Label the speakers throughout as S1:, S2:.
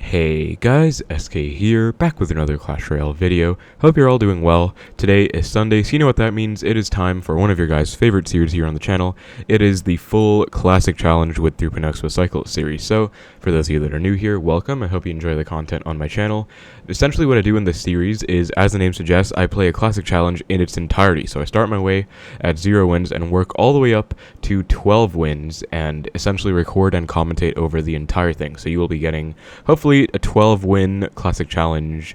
S1: Hey guys, SK here, back with another Clash Royale video. Hope you're all doing well. Today is Sunday, so you know what that means. It is time for one of your guys' favorite series here on the channel. It is the full Classic Challenge with 3.0 Xbow Cycle series. So, for those of you that are new here, welcome. I hope you enjoy the content on my channel. Essentially what I do in this series is, as the name suggests, I play a Classic Challenge in its entirety. So I start my way at 0 wins and work all the way up to 12 wins and essentially record and commentate over the entire thing. So you will be getting, hopefully, a 12-win Classic Challenge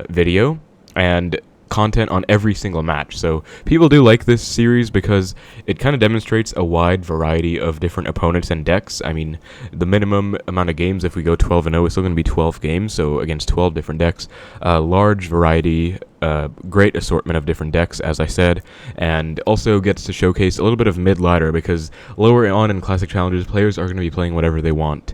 S1: video and content on every single match. So people do like this series because it kind of demonstrates a wide variety of different opponents and decks. I mean, the minimum amount of games, if we go 12-0, it's still going to be 12 games, so against 12 different decks. Large variety, great assortment of different decks, as I said, and also gets to showcase a little bit of mid-ladder because lower on in Classic Challenges, players are going to be playing whatever they want.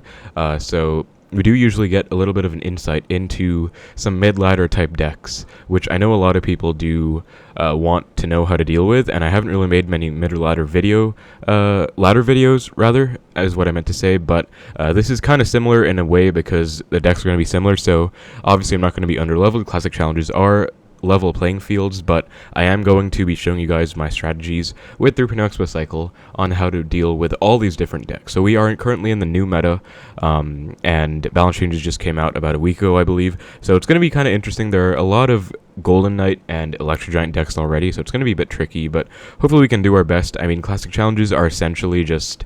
S1: So we do usually get a little bit of an insight into some mid-ladder type decks, which I know a lot of people do want to know how to deal with, and I haven't really made many mid-ladder ladder videos, rather, is what I meant to say, but this is kind of similar in a way because the decks are going to be similar, so obviously I'm not going to be underleveled. Classic Challenges are level playing fields, but I am going to be showing you guys my strategies with 3.0 Xbow Cycle on how to deal with all these different decks. So we are currently in the new meta, and balance changes just came out about a week ago, I believe, so it's going to be kind of interesting. There are a lot of Golden Knight and Elixir Giant decks already, so it's going to be a bit tricky, but hopefully we can do our best. I mean, Classic Challenges are essentially just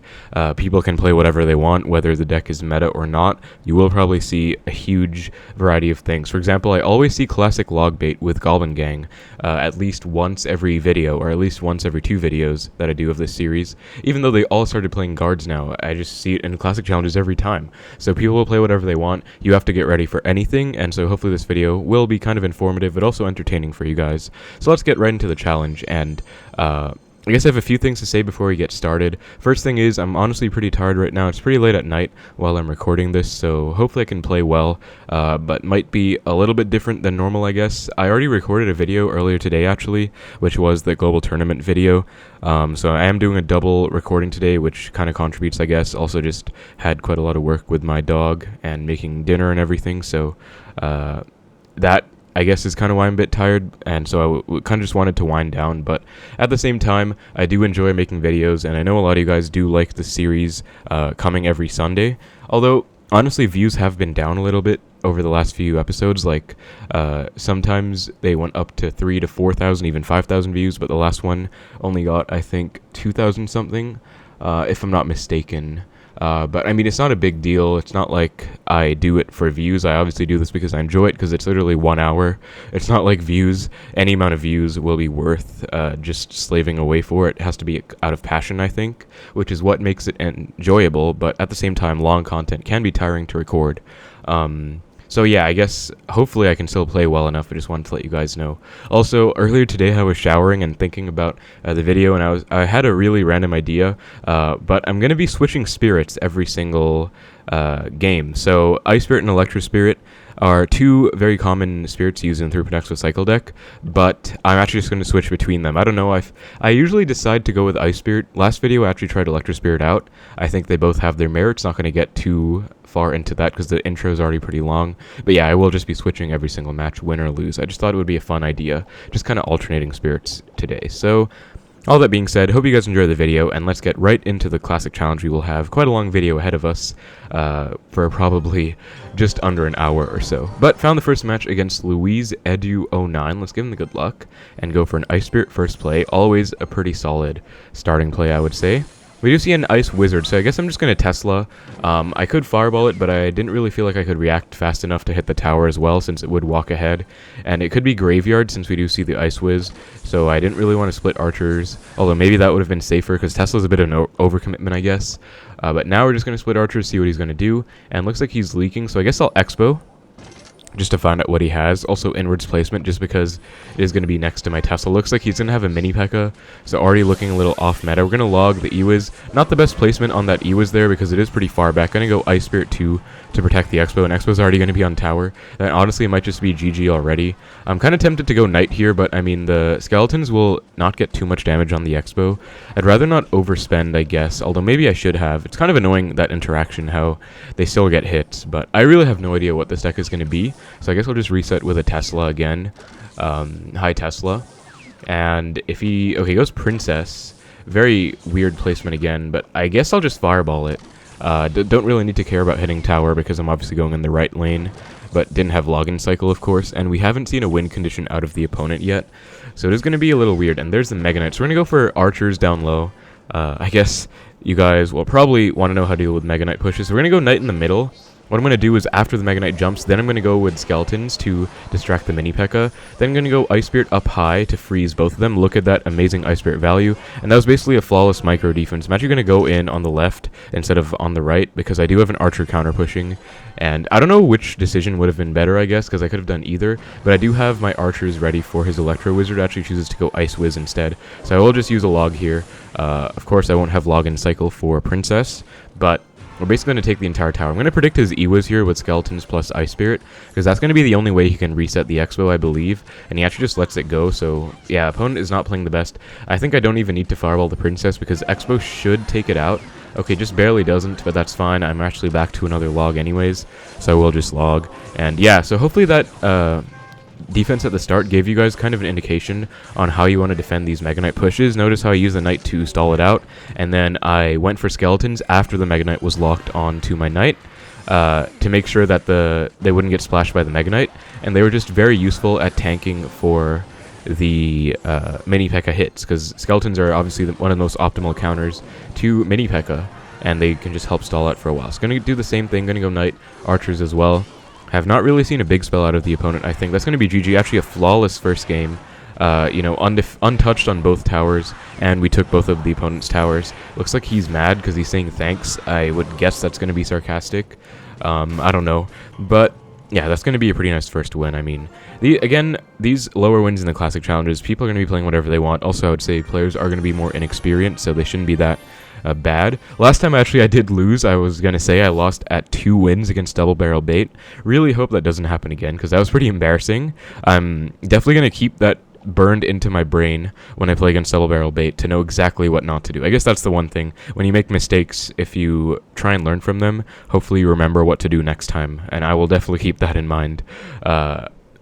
S1: people can play whatever they want, whether the deck is meta or not. You will probably see a huge variety of things. For example, I always see Classic Logbait with Goblin Gang at least once every video, or at least once every 2 videos that I do of this series. Even though they all started playing guards now, I just see it in Classic Challenges every time. So people will play whatever they want. You have to get ready for anything, and so hopefully this video will be kind of informative, but also entertaining for you guys. So let's get right into the challenge, and I guess I have a few things to say before we get started. First thing is, I'm honestly pretty tired right now. It's pretty late at night while I'm recording this, so hopefully I can play well, but might be a little bit different than normal, I guess. I already recorded a video earlier today, actually, which was the global tournament video, so I am doing a double recording today, which kind of contributes, I guess. Also just had quite a lot of work with my dog and making dinner and everything, so that, I guess, is kind of why I'm a bit tired, and so I kind of just wanted to wind down, but at the same time, I do enjoy making videos, and I know a lot of you guys do like the series coming every Sunday, although, honestly, views have been down a little bit over the last few episodes. Like, sometimes they went up to 3,000 to 4,000, even 5,000 views, but the last one only got, I think, 2,000 something, if I'm not mistaken. But I mean, it's not a big deal. It's not like I do it for views. I obviously do this because I enjoy it, because it's literally 1 hour. It's not like views, any amount of views will be worth just slaving away for. It has to be out of passion, I think, which is what makes it enjoyable, but at the same time, long content can be tiring to record. So yeah, I guess hopefully I can still play well enough. I just wanted to let you guys know. Also, earlier today I was showering and thinking about the video, and I had a really random idea, but I'm going to be switching spirits every single game. So Ice Spirit and Electro Spirit are 2 very common spirits used in 3.0 Xbow Cycle deck, but I'm actually just going to switch between them. I don't know, I usually decide to go with Ice Spirit. Last video I actually tried Electro Spirit out. I think they both have their merits. Not going to get too far into that because the intro is already pretty long, but yeah, I will just be switching every single match, win or lose. I just thought it would be a fun idea, just kind of alternating spirits today. So all that being said, hope you guys enjoy the video, and let's get right into the Classic Challenge. We will have quite a long video ahead of us for probably just under an hour or so. But found the first match against Louise Edu09. Let's give him the good luck and go for an Ice Spirit first play. Always a pretty solid starting play, I would say. We do see an Ice Wizard, so I guess I'm just going to Tesla. I could Fireball it, but I didn't really feel like I could react fast enough to hit the tower as well, since it would walk ahead. And it could be Graveyard, since we do see the Ice Wiz, so I didn't really want to split Archers, although maybe that would have been safer, because Tesla's a bit of an overcommitment, I guess. But now we're just going to split Archers, see what he's going to do, and looks like he's leaking, so I guess I'll Xbow. just to find out what he has. Also inwards placement, just because it is going to be next to my Tesla. Looks like he's going to have a mini P.E.K.K.A, so already looking a little off meta. We're going to log the E-Wiz. Not the best placement on that E-Wiz there, because it is pretty far back. Going to go Ice Spirit 2 to protect the Xbow, and Xbow's already going to be on tower. Then honestly, it might just be GG already. I'm kind of tempted to go Knight here, but I mean, the skeletons will not get too much damage on the Xbow. I'd rather not overspend, I guess, although maybe I should have. It's kind of annoying, that interaction, how they still get hits, but I really have no idea what this deck is going to be. So I guess I'll just reset with a Tesla again. High Tesla. And if he... Okay, goes Princess. Very weird placement again, but I guess I'll just Fireball it. Don't really need to care about hitting tower because I'm obviously going in the right lane, but didn't have Login Cycle, of course, and we haven't seen a win condition out of the opponent yet, so it is going to be a little weird. And there's the Mega Knight. So we're going to go for Archers down low. I guess you guys will probably want to know how to deal with Mega Knight pushes. So we're going to go Knight in the middle. What I'm going to do is, after the Mega Knight jumps, then I'm going to go with Skeletons to distract the mini P.E.K.K.A. Then I'm going to go Ice Spirit up high to freeze both of them. Look at that amazing Ice Spirit value. And that was basically a flawless micro defense. I'm actually going to go in on the left instead of on the right, because I do have an Archer counter pushing. And I don't know which decision would have been better, I guess, because I could have done either. But I do have my Archers ready for his Electro Wizard. Actually chooses to go Ice Wiz instead. So I will just use a log here. Of course, I won't have Login Cycle for Princess, but we're basically going to take the entire tower. I'm going to predict his E-Wiz here with Skeletons plus Ice Spirit, because that's going to be the only way he can reset the Xbow, I believe. And he actually just lets it go, so yeah, opponent is not playing the best. I think I don't even need to Fireball the Princess, because Xbow should take it out. Okay, just barely doesn't, but that's fine. I'm actually back to another log anyways, so I will just log. And yeah, so hopefully that defense at the start gave you guys kind of an indication on how you want to defend these Mega Knight pushes. Notice how I used the Knight to stall it out, and then I went for Skeletons after the Mega Knight was locked on to my Knight to make sure that they wouldn't get splashed by the Mega Knight, and they were just very useful at tanking for the mini P.E.K.K.A hits, because Skeletons are obviously one of the most optimal counters to mini P.E.K.K.A, and they can just help stall out for a while. So going to do the same thing, going to go Knight, Archers as well. Have not really seen a big spell out of the opponent. I think that's going to be GG. Actually, a flawless first game. You know, untouched on both towers, and we took both of the opponent's towers. Looks like he's mad because he's saying thanks. I would guess that's going to be sarcastic. I don't know. But yeah, that's going to be a pretty nice first win. I mean, again, these lower wins in the Classic Challenges, people are going to be playing whatever they want. Also, I would say players are going to be more inexperienced, so they shouldn't be that bad. Last time actually I did lose. I was gonna say I lost at 2 wins against Double Barrel Bait. Really hope that doesn't happen again, because that was pretty embarrassing. I'm definitely gonna keep that burned into my brain when I play against Double Barrel Bait to know exactly what not to do. I guess that's the one thing. When you make mistakes, if you try and learn from them, hopefully you remember what to do next time, and I will definitely keep that in mind.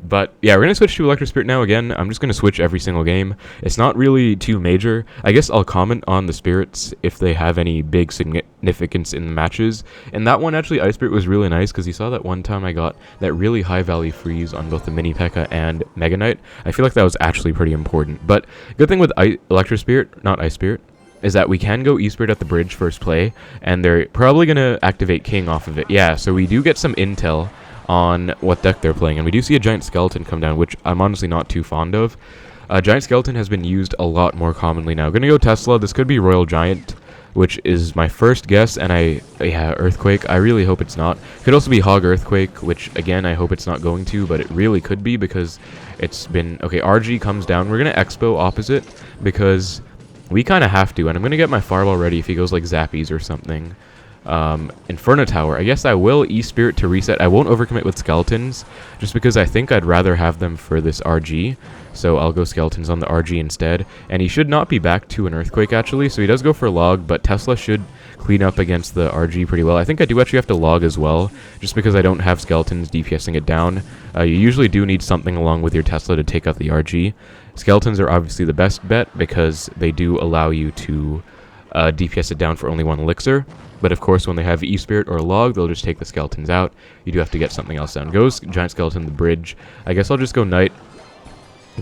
S1: But yeah, we're going to switch to Electro Spirit now again. I'm just going to switch every single game. It's not really too major. I guess I'll comment on the Spirits if they have any big significance in the matches. And that one, actually, Ice Spirit was really nice, because you saw that one time I got that really high value freeze on both the mini P.E.K.K.A and Mega Knight. I feel like that was actually pretty important. But good thing with Electro Spirit, not Ice Spirit, is that we can go E-Spirit at the bridge first play, and they're probably going to activate King off of it. Yeah, so we do get some intel on what deck they're playing, and we do see a Giant Skeleton come down, which I'm honestly not too fond of. Giant Skeleton has been used a lot more commonly now. Gonna go Tesla. This could be Royal Giant, which is my first guess, and yeah, Earthquake. I really hope it's not. Could also be Hog Earthquake, which again I hope it's not going to, but it really could be, because it's been okay. RG comes down. We're gonna Xbow opposite, because we kind of have to, and I'm gonna get my Fireball ready if he goes like Zappies or something. Inferno Tower. I guess I will E-Spirit to reset. I won't overcommit with Skeletons, just because I think I'd rather have them for this RG. So I'll go Skeletons on the RG instead. And he should not be back to an Earthquake, actually. So he does go for Log, but Tesla should clean up against the RG pretty well. I think I do actually have to Log as well, just because I don't have Skeletons DPSing it down. You usually do need something along with your Tesla to take out the RG. Skeletons are obviously the best bet, because they do allow you to DPS it down for only 1 Elixir. But of course, when they have E-Spirit or Log, they'll just take the Skeletons out. You do have to get something else down. Goes Giant Skeleton, the bridge. I guess I'll just go Knight.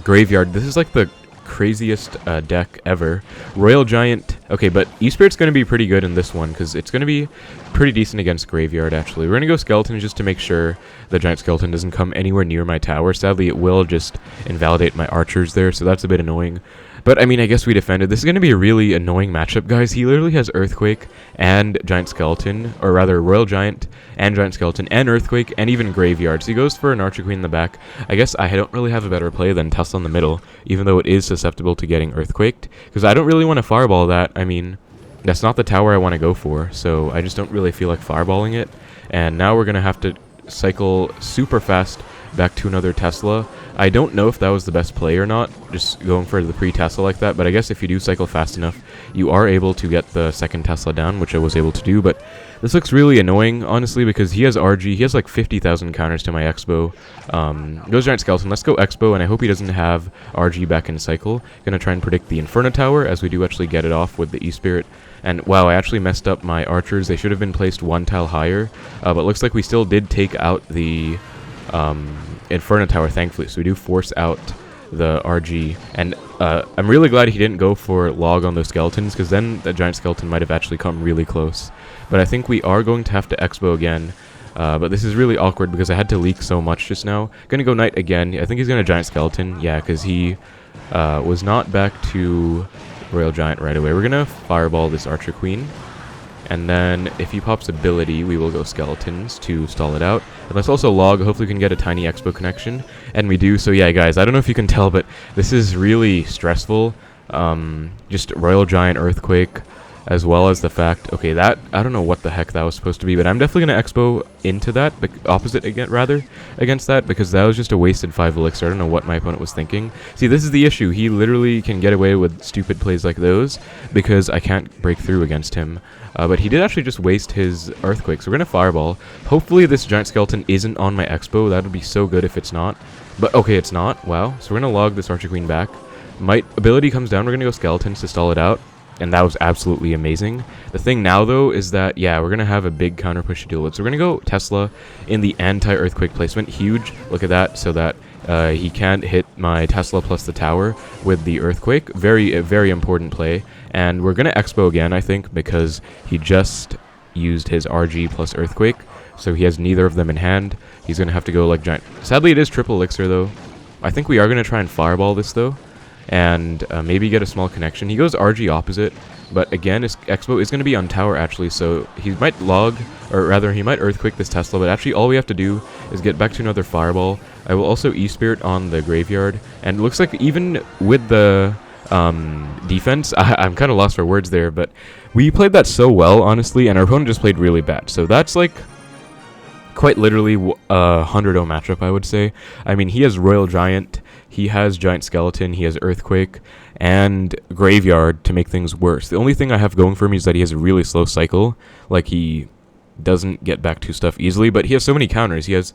S1: Graveyard. This is like the craziest deck ever. Royal Giant. Okay, but E-Spirit's going to be pretty good in this one, because it's going to be pretty decent against Graveyard, actually. We're going to go Skeleton just to make sure the Giant Skeleton doesn't come anywhere near my tower. Sadly, it will just invalidate my Archers there, so that's a bit annoying. But, I mean, I guess we defended. This is going to be a really annoying matchup, guys. He literally has Earthquake and Giant Skeleton, or rather, Royal Giant and Giant Skeleton and Earthquake and even Graveyard. So he goes for an Archer Queen in the back. I guess I don't really have a better play than Tesla in the middle, even though it is susceptible to getting Earthquaked. Because I don't really want to Fireball that. I mean, that's not the tower I want to go for, so I just don't really feel like Fireballing it. And now we're going to have to cycle super fast back to another Tesla. I don't know if that was the best play or not, just going for the pre-Tesla like that, but I guess if you do cycle fast enough, you are able to get the second Tesla down, which I was able to do, but this looks really annoying, honestly, because he has RG, he has like 50,000 counters to my Xbow. Goes Giant Skeleton, let's go Xbow, and I hope he doesn't have RG back in cycle. Gonna try and predict the Inferno Tower, as we do actually get it off with the E-Spirit. And wow, I actually messed up my archers, they should have been placed one tile higher, but looks like we still did take out the Inferno Tower, thankfully, so we do force out the RG, and I'm really glad he didn't go for log on those skeletons, because then the Giant Skeleton might have actually come really close. But I think we are going to have to Xbow again, but this is really awkward because I had to leak so much just now. Gonna go Knight again. I think he's gonna Giant Skeleton, yeah, because he was not back to Royal Giant right away. We're gonna Fireball this Archer Queen. And then, if he pops ability, we will go Skeletons to stall it out. And let's also log, hopefully we can get a tiny Expo connection. And we do, so yeah, guys, I don't know if you can tell, but this is really stressful. Just Royal Giant Earthquake, as well as the fact, okay, that, I don't know what the heck that was supposed to be, but I'm definitely going to Expo into that, opposite again, rather, against that, because that was just a wasted 5 Elixir. I don't know what my opponent was thinking. See, this is the issue. He literally can get away with stupid plays like those, because I can't break through against him. But he did actually just waste his Earthquake, so we're going to Fireball. Hopefully this Giant Skeleton isn't on my Expo. That would be so good if it's not. But, okay, it's not. Wow. So we're going to log this Archer Queen back. Might ability comes down. We're going to go Skeletons to stall it out. And that was absolutely amazing. The thing now, though, is that, yeah, we're going to have a big counter push to deal with. So we're going to go Tesla in the anti-Earthquake placement. Huge. Look at that. So that he can't hit my Tesla plus the tower with the Earthquake. Very important play. And we're going to Expo again, I think, because he just used his RG plus Earthquake. So he has neither of them in hand. He's going to have to go like Giant. Sadly, it is triple Elixir, though. I think we are going to try and Fireball this, though. And maybe get a small connection. He goes RG opposite, but again, his Expo is going to be on tower, actually, so he might log, or rather, he might Earthquake this Tesla, but actually all we have to do is get back to another Fireball. I will also E-Spirit on the Graveyard, and it looks like even with the defense, I'm kind of lost for words there, but we played that so well, honestly, and our opponent just played really bad, so that's like quite literally a 100-0 matchup, I would say. I mean, he has Royal Giant, he has Giant Skeleton, he has Earthquake, and Graveyard to make things worse. The only thing I have going for me is that he has a really slow cycle, like he doesn't get back to stuff easily, but he has so many counters. He has,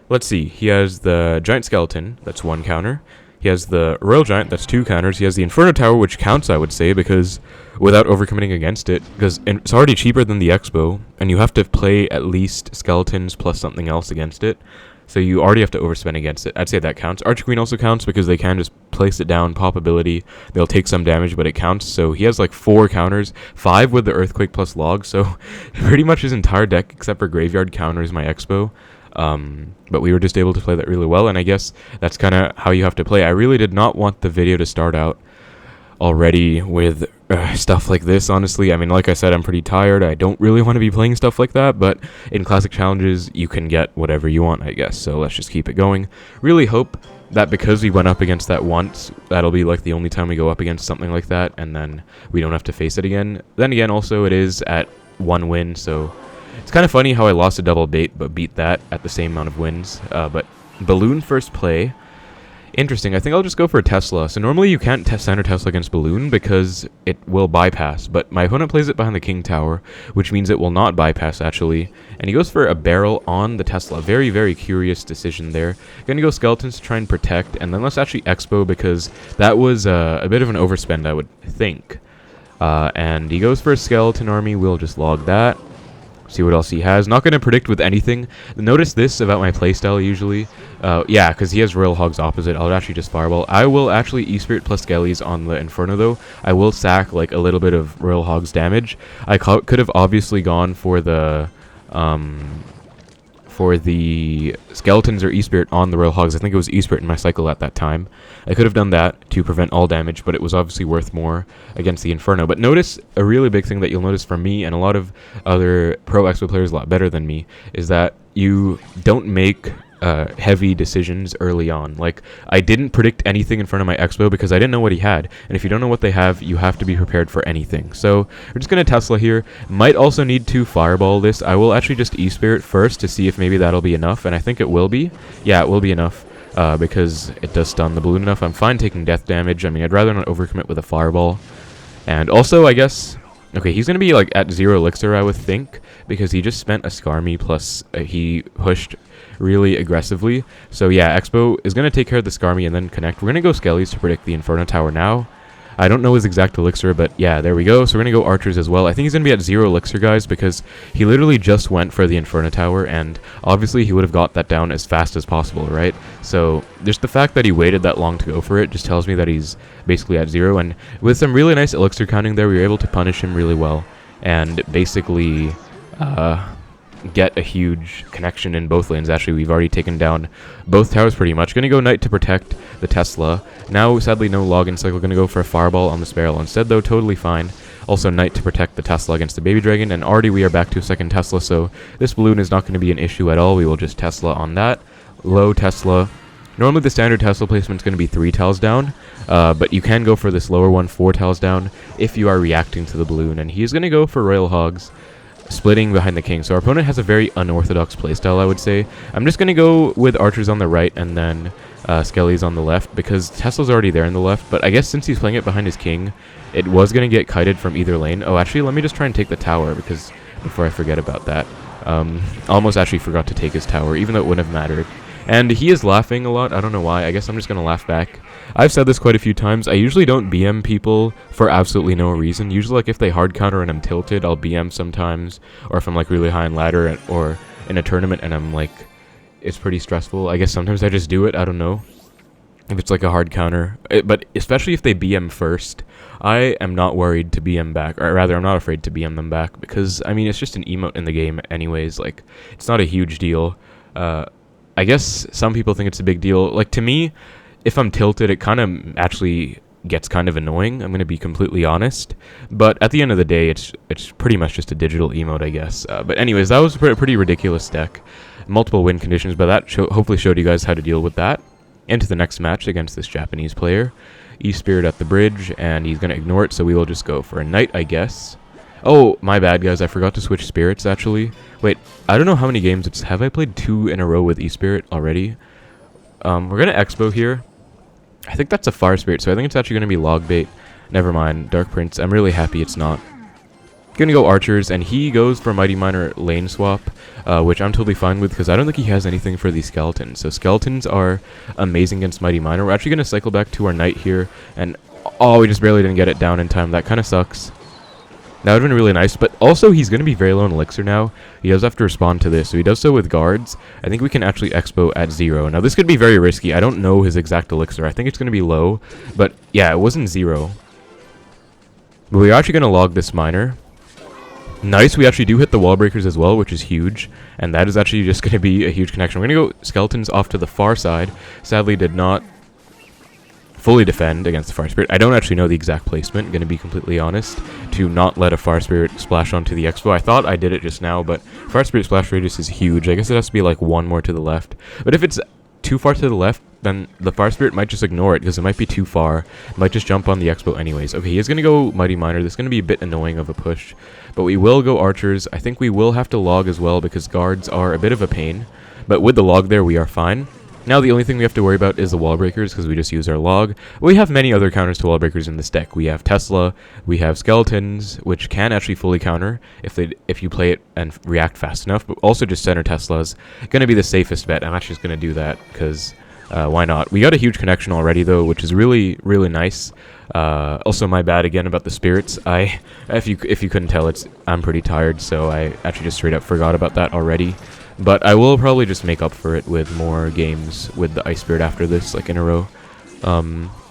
S1: let's see, he has the Giant Skeleton, that's 1 counter. He has the Royal Giant, that's 2 counters. He has the Inferno Tower, which counts, I would say, because without overcommitting against it, because it's already cheaper than the Expo, and you have to play at least Skeletons plus something else against it. So you already have to overspend against it. I'd say that counts. Archer Queen also counts because they can just place it down, pop ability. They'll take some damage, but it counts. So he has like 4 counters, 5 with the Earthquake plus log. So pretty much his entire deck, except for Graveyard, counters my Expo. But we were just able to play that really well, and I guess that's kind of how you have to play. I really did not want the video to start out already with stuff like this, honestly. I mean, like I said, I'm pretty tired. I don't really want to be playing stuff like that, but in classic challenges, you can get whatever you want, I guess. So let's just keep it going. Really hope that because we went up against that once, that'll be like the only time we go up against something like that, and then we don't have to face it again. Then again, also, it is at 1 win, so it's kind of funny how I lost a double bait, but beat that at the same amount of wins. But Balloon first play. Interesting. I think I'll just go for a Tesla. So normally you can't center Tesla against Balloon because it will bypass. But my opponent plays it behind the King Tower, which means it will not bypass, actually. And he goes for a barrel on the Tesla. Very, very curious decision there. Gonna go Skeletons to try and protect. And then let's actually Expo because that was a bit of an overspend, I would think. And he goes for a Skeleton army. We'll just log that. See what else he has. Not going to predict with anything. Notice this about my playstyle usually. Yeah, because he has Royal Hogs opposite. I'll actually just Fireball. I will actually E-Spirit plus Skellies on the Inferno, though. I will sack like a little bit of Royal Hogs damage. I could have obviously gone for the for the Skeletons or E-Spirit on the Royal Hogs. I think it was E-Spirit in my cycle at that time. I could have done that to prevent all damage, but it was obviously worth more against the Inferno. But notice, a really big thing that you'll notice from me and a lot of other pro Xbow players a lot better than me, is that you don't make heavy decisions early on. Like, I didn't predict anything in front of my Xbow because I didn't know what he had, and if you don't know what they have, you have to be prepared for anything. So we're just gonna Tesla here. Might also need to fireball this. I will actually just E-Spirit first to see if maybe that'll be enough, and I think it will be. Yeah, it will be enough, because it does stun the balloon enough. I'm fine taking death damage. I mean, I'd rather not overcommit with a fireball. And also, I guess, okay, he's gonna be like at 0 elixir, I would think, because he just spent a Skarmy plus he pushed really aggressively. So yeah, Xbow is going to take care of the Skarmy and then connect. We're going to go Skellies to predict the Inferno Tower now. I don't know his exact elixir, but yeah, there we go. So we're going to go Archers as well. I think he's going to be at 0 elixir, guys, because he literally just went for the Inferno Tower, and obviously he would have got that down as fast as possible, right? So just the fact that he waited that long to go for it just tells me that he's basically at 0, and with some really nice elixir counting there, we were able to punish him really well, and basically get a huge connection in both lanes. Actually, we've already taken down both towers pretty much. Gonna go Knight to protect the Tesla. Now, sadly, no login cycle. Gonna go for a Fireball on the Sparrow instead, though. Totally fine. Also, Knight to protect the Tesla against the Baby Dragon. And already we are back to a second Tesla, so this balloon is not going to be an issue at all. We will just Tesla on that. Low Tesla. Normally, the standard Tesla placement is going to be 3 tiles down, but you can go for this lower one, 4 tiles down, if you are reacting to the balloon. And he's going to go for Royal Hogs, splitting behind the king. So our opponent has a very unorthodox playstyle, I would say. I'm just going to go with Archers on the right and then Skellies on the left, because Tesla's already there in the left, but I guess since he's playing it behind his king, it was going to get kited from either lane. Oh, actually, let me just try and take the tower, because before I forget about that. Almost actually forgot to take his tower, even though it wouldn't have mattered. And he is laughing a lot. I don't know why. I guess I'm just going to laugh back. I've said this quite a few times. I usually don't BM people for absolutely no reason. Usually, like, if they hard counter and I'm tilted, I'll BM sometimes. Or if I'm, like, really high in ladder or in a tournament and I'm, like, it's pretty stressful. I guess sometimes I just do it. I don't know. If it's, like, a hard counter. But especially if they BM first, I am not worried to BM back. Or rather, I'm not afraid to BM them back. Because, I mean, it's just an emote in the game anyways. Like, it's not a huge deal. I guess some people think it's a big deal. Like, to me, if I'm tilted, it kind of actually gets kind of annoying. I'm going to be completely honest. But at the end of the day, it's pretty much just a digital emote, I guess. But anyways, that was a pretty ridiculous deck. Multiple win conditions, but that hopefully showed you guys how to deal with that. Into the next match against this Japanese player. E-Spirit at the bridge, and he's going to ignore it, so we will just go for a Knight, I guess. Oh, my bad, guys. I forgot to switch spirits, actually. Wait, I don't know how many games have I played 2 in a row with E-Spirit already? We're going to Xbow here. I think that's a Fire Spirit, so I think it's actually going to be Logbait. Never mind. Dark Prince. I'm really happy it's not. Going to go Archers, and he goes for Mighty Miner lane swap, which I'm totally fine with, because I don't think he has anything for these Skeletons. So Skeletons are amazing against Mighty Miner. We're actually going to cycle back to our Knight here, and oh, we just barely didn't get it down in time. That kind of sucks. That would have been really nice, but also he's going to be very low in Elixir now. He does have to respond to this, so he does so with Guards. I think we can actually Xbow at 0. Now, this could be very risky. I don't know his exact Elixir. I think it's going to be low, but yeah, it wasn't 0. But we're actually going to log this Miner. Nice, we actually do hit the Wallbreakers as well, which is huge, and that is actually just going to be a huge connection. We're going to go Skeletons off to the far side. Sadly, did not fully defend against the Fire Spirit. I don't actually know the exact placement, going to be completely honest, to not let a Fire Spirit splash onto the Xbow. I thought I did it just now, but Fire Spirit splash radius is huge. I guess it has to be like 1 more to the left. But if it's too far to the left, then the Fire Spirit might just ignore it, because it might be too far. It might just jump on the Xbow anyways. Okay, he is going to go Mighty Miner. This is going to be a bit annoying of a push, but we will go Archers. I think we will have to log as well, because Guards are a bit of a pain, but with the log there, we are fine. Now the only thing we have to worry about is the Wallbreakers, because we just use our log. We have many other counters to Wallbreakers in this deck. We have Tesla, we have Skeletons, which can actually fully counter if you play it and react fast enough, but also just center Tesla's going to be the safest bet. I'm actually just going to do that, because why not? We got a huge connection already, though, which is really, really nice. Also, my bad again about the spirits. If you couldn't tell, I'm pretty tired, so I actually just straight up forgot about that already. But I will probably just make up for it with more games with the Ice Spirit after this, like in a row.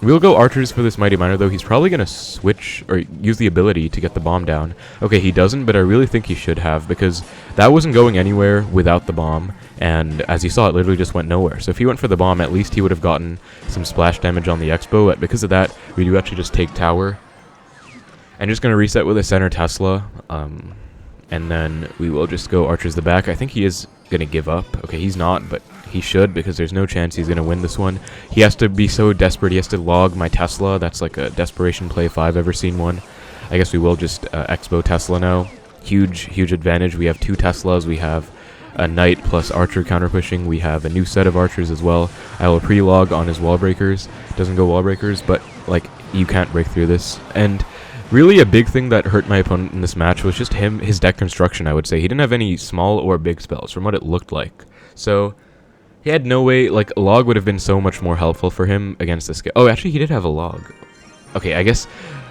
S1: We'll go Archers for this Mighty Miner, though. He's probably going to switch or use the ability to get the bomb down. Okay, he doesn't, but I really think he should have, because that wasn't going anywhere without the bomb. and as you saw, it literally just went nowhere. So if he went for the bomb, at least he would have gotten some splash damage on the Xbow, but because of that, we do actually just take tower. And just going to reset with a center Tesla, and then we will just go archers the back. I think he is going to give up. Okay, he's not, but he should, because there's no chance he's going to win this one. He has to be so desperate. He has to log my Tesla. That's like a desperation play if I've ever seen one. I guess we will just Xbow Tesla now. Huge advantage. We have 2 Teslas. We have a knight plus archer counter pushing. We have a new set of archers as well. I will pre-log on his Wallbreakers. Doesn't go Wallbreakers, but like you can't break through this. And really a big thing that hurt my opponent in this match was just his deck construction, I would say. He didn't have any small or big spells from what it looked like. So he had no way, like a log would have been so much more helpful for him against this guy. Oh, actually he did have a log. Okay, I guess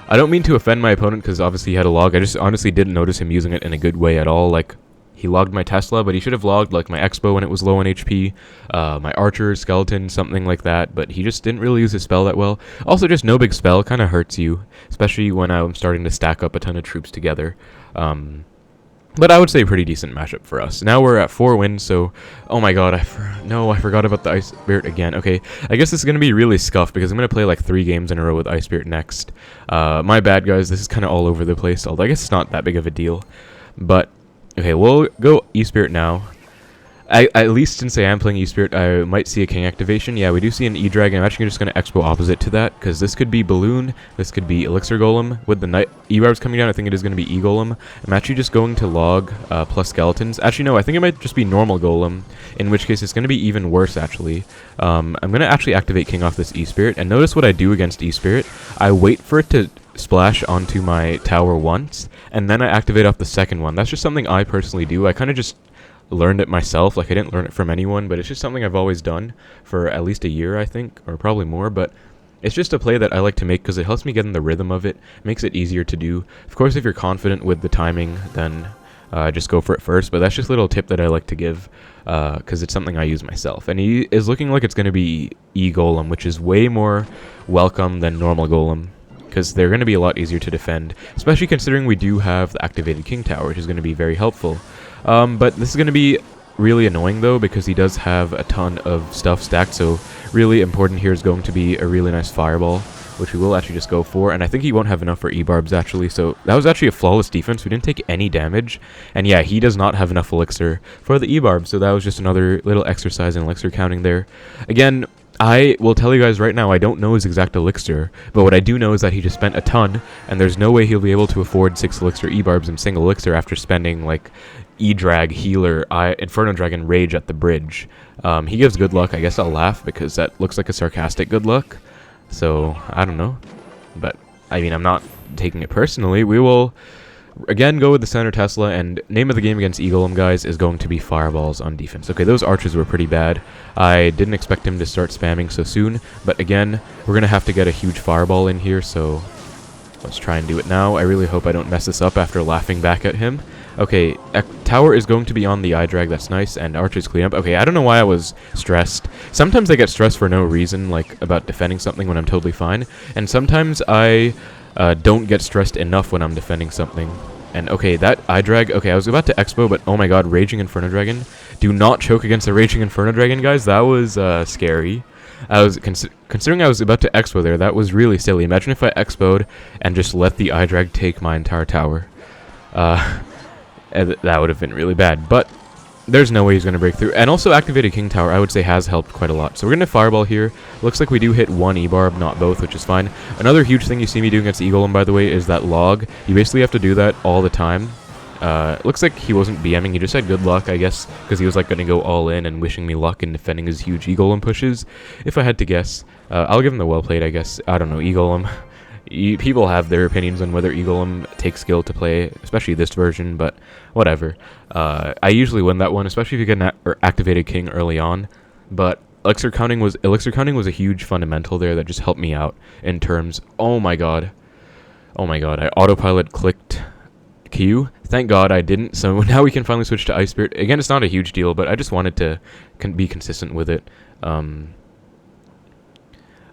S1: I don't mean to offend my opponent because obviously he had a log. I just honestly didn't notice him using it in a good way at all. Like, he logged my Tesla, but he should have logged like my Xbow when it was low on HP, my Archer, Skeleton, something like that, but he just didn't really use his spell that well. Also, just no big spell kind of hurts you, especially when I'm starting to stack up a ton of troops together. But I would say pretty decent matchup for us. Now we're at 4 wins, so... Oh my god, I forgot about the Ice Spirit again. Okay, I guess this is going to be really scuffed, because I'm going to play like 3 games in a row with Ice Spirit next. My bad, guys, this is kind of all over the place, although I guess it's not that big of a deal. But, okay, we'll go E-Spirit now. At least since I am playing E-Spirit, I might see a King activation. Yeah, we do see an E-Dragon. I'm actually just going to Expo opposite to that, because this could be Balloon, this could be Elixir Golem. With the Knight E-Barbs coming down, I think it is going to be E-Golem. I'm actually just going to log plus Skeletons. Actually, no, I think it might just be normal Golem, in which case it's going to be even worse, actually. I'm going to actually activate King off this E-Spirit, and notice what I do against E-Spirit. I wait for it to splash onto my tower once, and then I activate off the second one. That's just something I personally do. I kind of just learned it myself. Like, I didn't learn it from anyone, but it's just something I've always done for at least a year, I think, or probably more. But it's just a play that I like to make because it helps me get in the rhythm of it, makes it easier to do. Of course, if you're confident with the timing, then just go for it first, but that's just a little tip that I like to give because it's something I use myself. And he is looking like it's going to be E-Golem, which is way more welcome than normal Golem, because they're going to be a lot easier to defend, especially considering we do have the activated King Tower, which is going to be very helpful. But this is going to be really annoying, though, because he does have a ton of stuff stacked, so really important here is going to be a really nice Fireball, which we will actually just go for, and I think he won't have enough for E-Barbs, actually, so that was actually a flawless defense. We didn't take any damage, and yeah, he does not have enough Elixir for the E-Barbs, so that was just another little exercise in Elixir counting there. Again, I will tell you guys right now, I don't know his exact Elixir, but what I do know is that he just spent a ton, and there's no way he'll be able to afford 6 Elixir E-Barbs in single Elixir after spending, like, E-Drag, Healer, Inferno Dragon, Rage at the bridge. He gives good luck. I guess I'll laugh because that looks like a sarcastic good luck. So, I don't know. But, I mean, I'm not taking it personally. We will, again, go with the center Tesla, and name of the game against E-Golem, guys, is going to be Fireballs on defense. Okay, those archers were pretty bad. I didn't expect him to start spamming so soon, but again, we're going to have to get a huge Fireball in here, so let's try and do it now. I really hope I don't mess this up after laughing back at him. Okay, tower is going to be on the I-Drag, that's nice, and archers clean up. Okay, I don't know why I was stressed. Sometimes I get stressed for no reason, like about defending something when I'm totally fine, and sometimes I don't get stressed enough when I'm defending something. And okay, that I-Drag, okay, I was about to Expo, but oh my god, Raging Inferno Dragon. Do not choke against a Raging Inferno Dragon, guys. That was scary. I was considering I was about to Expo there, that was really silly. Imagine if I Expo'd and just let the I-Drag take my entire tower. That would have been really bad, but there's no way he's going to break through. And also activated King Tower, I would say, has helped quite a lot. So we're going to Fireball here. Looks like we do hit 1 E-Barb, not both, which is fine. Another huge thing you see me doing against E-Golem, by the way, is that log. You basically have to do that all the time. Looks like he wasn't BMing, he just had good luck, I guess, because he was like going to go all in and wishing me luck in defending his huge E-Golem pushes, if I had to guess. I'll give him the well played, I guess. I don't know, E-Golem. People have their opinions on whether E-Golem takes skill to play, especially this version, but whatever. I usually win that one, especially if you get an activated King early on, but Elixir counting was a huge fundamental there that just helped me out in terms... Oh my god, I autopilot clicked Q. Thank god I didn't, so now we can finally switch to Ice Spirit. Again, it's not a huge deal, but I just wanted to be consistent with it.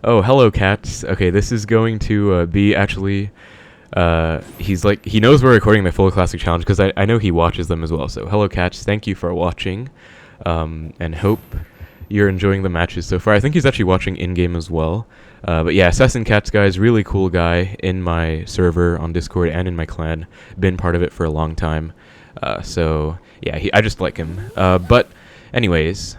S1: Oh, hello, cats. Okay, this is going to be actually... he's like... He knows we're recording the full classic challenge, because I know he watches them as well. So, hello, cats. Thank you for watching. and hope you're enjoying the matches so far. I think he's actually watching in-game as well. But yeah, Assassin Cats, guys, really cool guy in my server on Discord and in my clan. Been part of it for a long time. So yeah, I just like him. But anyways,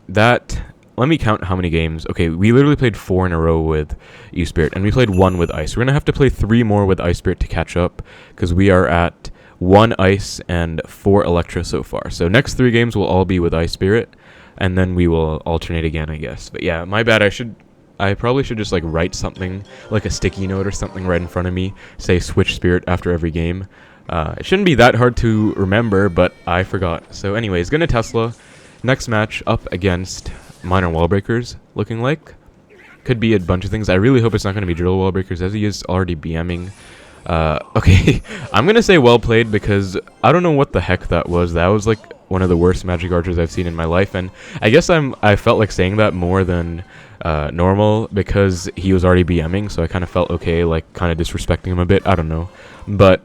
S1: let me count how many games. Okay, we literally played 4 in a row with E-Spirit, and we played 1 with Ice. We're going to have to play 3 more with Ice-Spirit to catch up, because we are at 1 Ice and 4 Electra so far. So next 3 games will all be with Ice-Spirit, and then we will alternate again, I guess. But yeah, my bad. I probably should just like write something, like a sticky note or something right in front of me, say switch Spirit after every game. It shouldn't be that hard to remember, but I forgot. So anyways, gonna Tesla. Next match up against Minor Wallbreakers, looking like. Could be a bunch of things. I really hope it's not going to be Drill Wallbreakers, as he is already BMing. Okay, I'm going to say well played, because I don't know what the heck that was. That was like one of the worst magic archers I've seen in my life, and I guess I felt like saying that more than normal, because he was already BMing, so I kind of felt okay, like kind of disrespecting him a bit. I don't know. But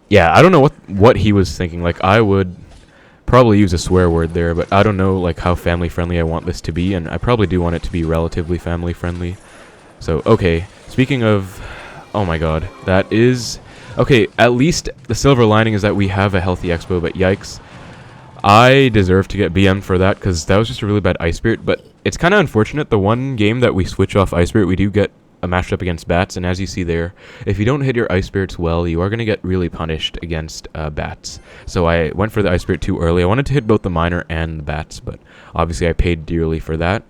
S1: yeah, I don't know what he was thinking. Like, I would probably use a swear word there, but I don't know like how family friendly I want this to be, and I probably do want it to be relatively family friendly. So okay, speaking of, oh my god, that is okay. At least the silver lining is that we have a healthy Xbow, but yikes, I deserve to get BM for that, because that was just a really bad Ice Spirit. But it's kind of unfortunate, the one game that we switch off Ice Spirit, we do get a matchup against bats, and as you see there, if you don't hit your Ice Spirits well, you are going to get really punished against bats. So I went for the Ice Spirit too early. I wanted to hit both the Miner and the bats, but obviously I paid dearly for that.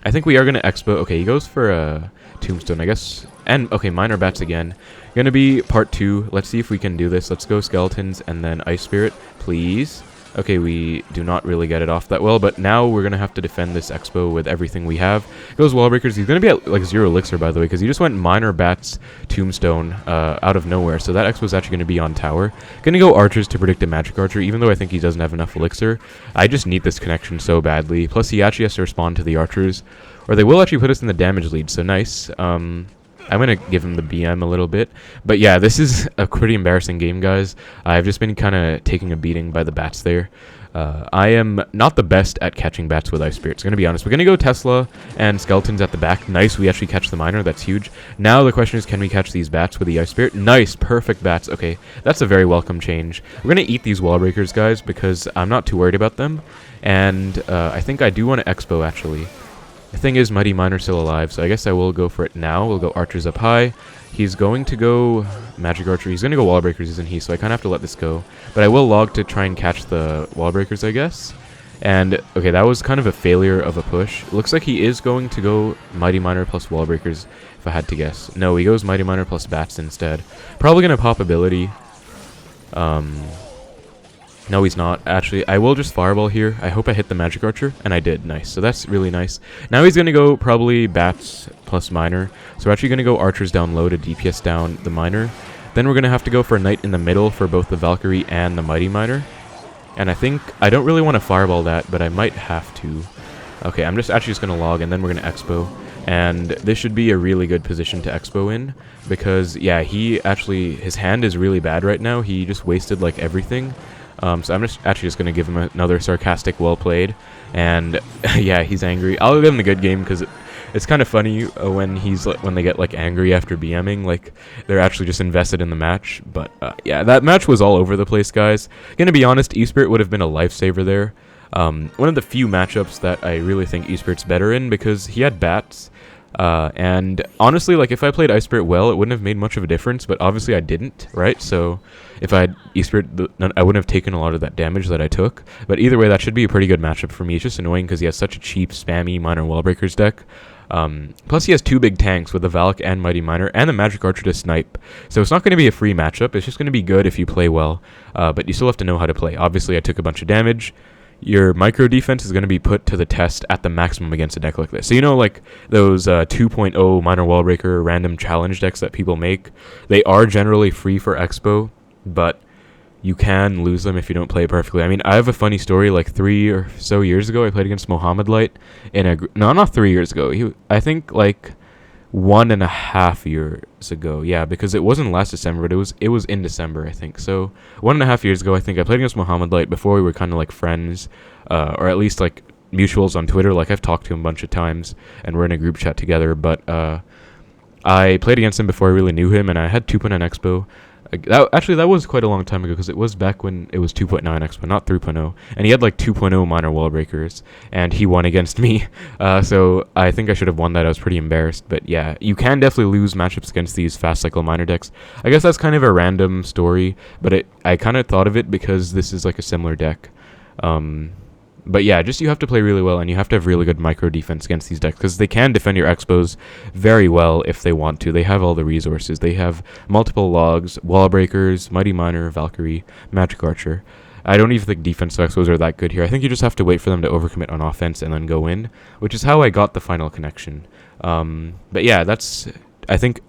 S1: I think we are going to Expo. Okay, he goes for a Tombstone, I guess. And, okay, Miner bats again. Going to be part 2. Let's see if we can do this. Let's go Skeletons and then Ice Spirit, please. Okay, we do not really get it off that well, but now we're going to have to defend this Expo with everything we have. Goes Wallbreakers. He's going to be at, like, 0 Elixir, by the way, because he just went Miner, Bats, Tombstone out of nowhere, so that Expo is actually going to be on Tower. Going to go Archers to predict a Magic Archer, even though I think he doesn't have enough Elixir. I just need this connection so badly. Plus, he actually has to respond to the Archers, or they will actually put us in the damage lead, so nice. I'm going to give him the BM a little bit. But yeah, this is a pretty embarrassing game, guys. I've just been kind of taking a beating by the bats there. I am not the best at catching bats with Ice Spirits, going to be honest. We're going to go Tesla and Skeletons at the back. Nice, we actually catch the Miner. That's huge. Now the question is, can we catch these bats with the Ice Spirit? Nice, perfect bats. Okay, that's a very welcome change. We're going to eat these Wallbreakers, guys, because I'm not too worried about them. And I think I do want to Expo, actually. The thing is, Mighty Miner's still alive, so I guess I will go for it now. We'll go Archers up high. He's going to go Magic Archer. He's going to go Wallbreakers, isn't he? So I kind of have to let this go. But I will log to try and catch the Wallbreakers, I guess. And, okay, that was kind of a failure of a push. It looks like he is going to go Mighty Miner plus Wallbreakers, if I had to guess. No, he goes Mighty Miner plus Bats instead. Probably going to pop ability. No, he's not. Actually, I will just Fireball here. I hope I hit the Magic Archer, and I did. Nice. So that's really nice. Now he's going to go probably Bats plus Miner. So we're actually going to go Archers down low to DPS down the Miner. Then we're going to have to go for a Knight in the middle for both the Valkyrie and the Mighty Miner. And I think I don't really want to Fireball that, but I might have to. Okay, I'm just actually going to log, and then we're going to Expo. And this should be a really good position to Expo in, because, yeah, his hand is really bad right now. He just wasted, like, everything. So I'm just going to give him another sarcastic well played, and yeah, he's angry. I'll give him the good game, because it's kind of funny when they get like angry after BMing, like they're actually just invested in the match. But yeah, that match was all over the place, guys. Gonna be honest, E-Spirit would have been a lifesaver there. One of the few matchups that I really think E-Spirit's better in, because he had bats. And honestly, like, if I played Ice Spirit well, it wouldn't have made much of a difference, but obviously I didn't, right? So if I had E-Spirit, I wouldn't have taken a lot of that damage that I took. But either way, that should be a pretty good matchup for me. It's just annoying because he has such a cheap, spammy Minor Wallbreakers deck. Plus he has 2 big tanks with the Valk and Mighty Miner and the Magic Archer to snipe. So it's not going to be a free matchup. It's just going to be good if you play well, but you still have to know how to play. Obviously, I took a bunch of damage. Your micro defense is going to be put to the test at the maximum against a deck like this. So, you know, like those 2.0 Minor Wallbreaker random challenge decks that people make, they are generally free for Expo, but you can lose them if you don't play perfectly. I mean, I have a funny story. Like 3 or so years ago, I played against Mohammed Light in a... No, not 3 years ago. I think, like, 1.5 years ago. Yeah, because it wasn't last December, but it was in December, I think. So 1.5 years ago, I think I played against Muhammad Light before we were kind of like friends, or at least like mutuals on Twitter. Like I've talked to him a bunch of times, and we're in a group chat together. But I played against him before I really knew him, and I had 2.9 Xbow. That was quite a long time ago because it was back when it was 2.9 Xbow, not 3.0. And he had like 2.0 minor Wallbreakers, and he won against me. So I think I should have won that. I was pretty embarrassed. But yeah, you can definitely lose matchups against these fast cycle minor decks. I guess that's kind of a random story, but I kind of thought of it because this is like a similar deck. But yeah, just you have to play really well, and you have to have really good micro defense against these decks, because they can defend your Xbows very well if they want to. They have all the resources. They have multiple logs, Wallbreakers, Mighty Miner, Valkyrie, Magic Archer. I don't even think defensive Xbows are that good here. I think you just have to wait for them to overcommit on offense and then go in, which is how I got the final connection. But yeah, I think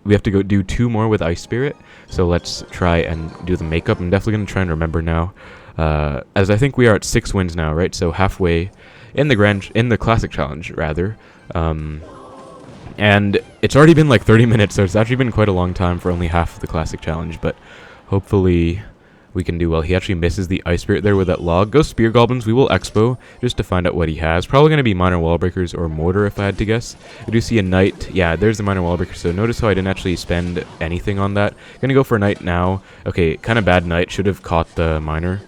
S1: we have to go do 2 more with Ice Spirit, so let's try and do the makeup. I'm definitely going to try and remember now. As I think we are at 6 wins now, right? So halfway in the classic challenge, rather. And it's already been like 30 minutes, so it's actually been quite a long time for only half of the classic challenge, but hopefully we can do well. He actually misses the Ice Spirit there with that log. Go Spear Goblins. We will Expo just to find out what he has. Probably going to be Minor Wallbreakers or Mortar if I had to guess. We do see a Knight. Yeah, there's the Minor Wallbreaker. So notice how I didn't actually spend anything on that. Going to go for a Knight now. Okay, kind of bad Knight. Should have caught the Minor,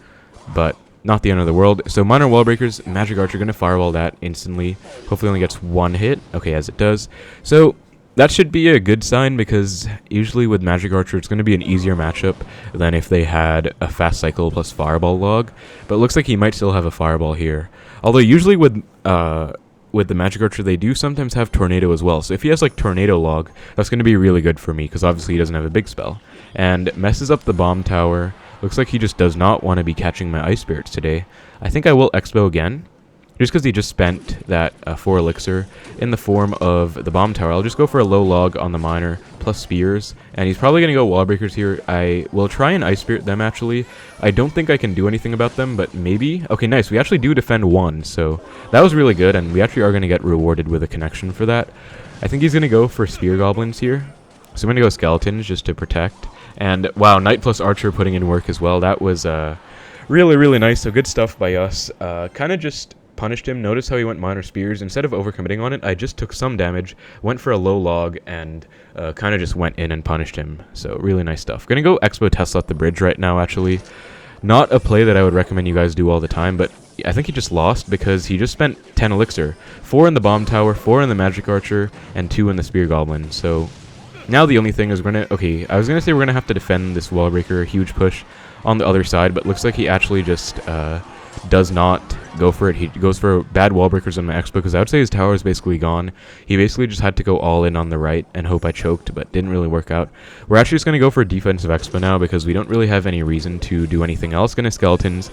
S1: but not the end of the world. So Minor Wallbreakers, Magic Archer, going to Fireball that instantly. Hopefully only gets 1 hit. Okay, as it does. So that should be a good sign, because usually with Magic Archer, it's going to be an easier matchup than if they had a Fast Cycle plus Fireball log. But it looks like he might still have a Fireball here. Although usually with the Magic Archer, they do sometimes have Tornado as well. So if he has like Tornado log, that's going to be really good for me, because obviously he doesn't have a big spell. And messes up the Bomb Tower. Looks like he just does not want to be catching my Ice Spirits today. I think I will Expo again, just because he just spent that 4 Elixir in the form of the Bomb Tower. I'll just go for a low log on the Miner plus Spears, and he's probably going to go Wallbreakers here. I will try and Ice Spirit them, actually. I don't think I can do anything about them, but maybe. Okay, nice. We actually do defend 1, so that was really good, and we actually are going to get rewarded with a connection for that. I think he's going to go for Spear Goblins here, so I'm going to go Skeletons just to protect. And wow, Knight plus Archer putting in work as well. That was really, really nice. So good stuff by us. Kind of just punished him. Notice how he went Minor Spears. Instead of overcommitting on it, I just took some damage, went for a low log, and kind of just went in and punished him. So really nice stuff. Gonna go Expo Tesla at the bridge right now, actually. Not a play that I would recommend you guys do all the time, but I think he just lost because he just spent 10 Elixir. 4 in the Bomb Tower, 4 in the Magic Archer, and 2 in the Spear Goblin. So now the only thing is okay, I was going to say we're going to have to defend this Wallbreaker, huge push on the other side, but looks like he actually just does not go for it. He goes for bad Wallbreakers on my Expo, because I would say his tower is basically gone. He basically just had to go all in on the right and hope I choked, but didn't really work out. We're actually just going to go for a defensive Expo now, because we don't really have any reason to do anything else. Going to Skeletons.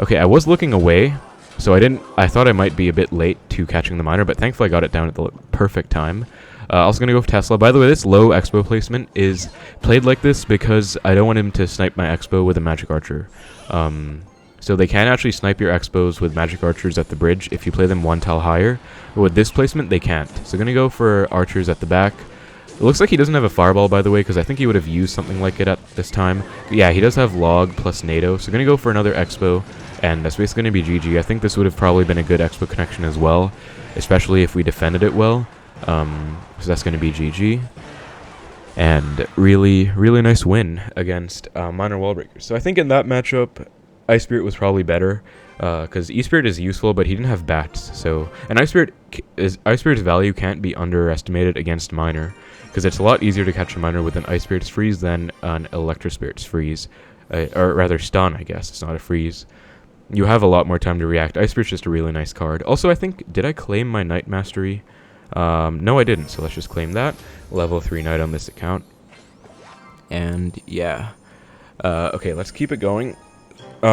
S1: Okay, I was looking away, so I thought I might be a bit late to catching the Miner, but thankfully I got it down at the perfect time. Also going to go for Tesla. By the way, this low Expo placement is played like this because I don't want him to snipe my Expo with a Magic Archer. So they can actually snipe your Expos with Magic Archers at the bridge if you play them 1 tile higher. But with this placement, they can't. So going to go for Archers at the back. It looks like he doesn't have a Fireball, by the way, because I think he would have used something like it at this time. Yeah, he does have Log plus NATO. So going to go for another Expo, and that's basically going to be GG. I think this would have probably been a good Expo connection as well, especially if we defended it well. So that's going to be GG. And really, really nice win against Minor Wallbreakers. So I think in that matchup, Ice Spirit was probably better, because E-Spirit is useful, but he didn't have bats. So, and Ice Spirit's value can't be underestimated against Minor, because it's a lot easier to catch a Minor with an Ice Spirit's freeze than an Electro Spirit's freeze, or rather stun, I guess. It's not a freeze. You have a lot more time to react. Ice Spirit's just a really nice card. Also, I think, did I claim my Knight Mastery? No, I didn't, so let's just claim that. Level 3 Knight on this account. And yeah. Okay, let's keep it going.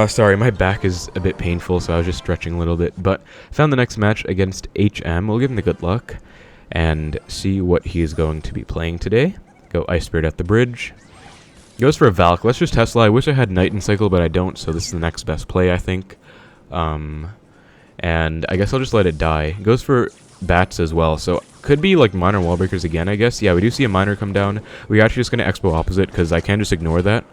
S1: Sorry, my back is a bit painful, so I was just stretching a little bit. But found the next match against HM. We'll give him the good luck and see what he is going to be playing today. Go Ice Spirit at the bridge. Goes for a Valk. Let's just Tesla. I wish I had Knight and Cycle, but I don't, so this is the next best play, I think. And I guess I'll just let it die. Goes for bats as well, so could be like minor Wallbreakers again, I guess. Yeah, we do see a miner come down. We're actually just going to Xbow opposite because I can just ignore that.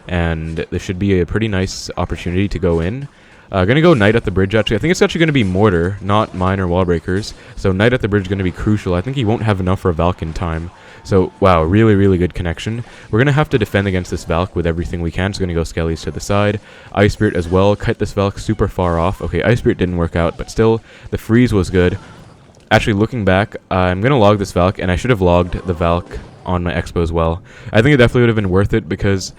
S1: And this should be a pretty nice opportunity to go in. Gonna go Knight at the bridge, actually. I think it's actually going to be Mortar, not minor Wallbreakers. So Knight at the bridge is going to be crucial. I think he won't have enough for a Valk in time. So, wow, really, really good connection. We're going to have to defend against this Valk with everything we can. So going to go Skellies to the side. Ice Spirit as well. Kite this Valk super far off. Okay, Ice Spirit didn't work out, but still, the freeze was good. Actually, looking back, I'm going to log this Valk, and I should have logged the Valk on my Expo as well. I think it definitely would have been worth it because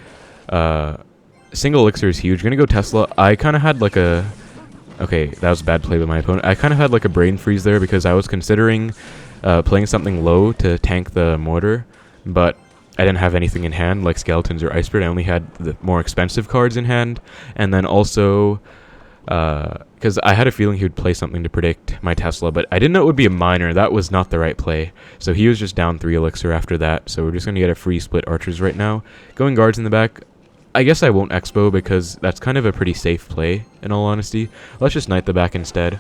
S1: single Elixir is huge. Going to go Tesla. I kind of had like a... Okay, that was a bad play by my opponent. I kind of had like a brain freeze there because I was considering playing something low to tank the Mortar, but I didn't have anything in hand like Skeletons or Ice Spirit. I only had the more expensive cards in hand, and then also... because I had a feeling he would play something to predict my Tesla, but I didn't know it would be a miner. That was not the right play. So he was just down 3 Elixir after that, so we're just going to get a free split archers right now. Going guards in the back. I guess I won't Expo because that's kind of a pretty safe play, in all honesty. Let's just Knight the back instead.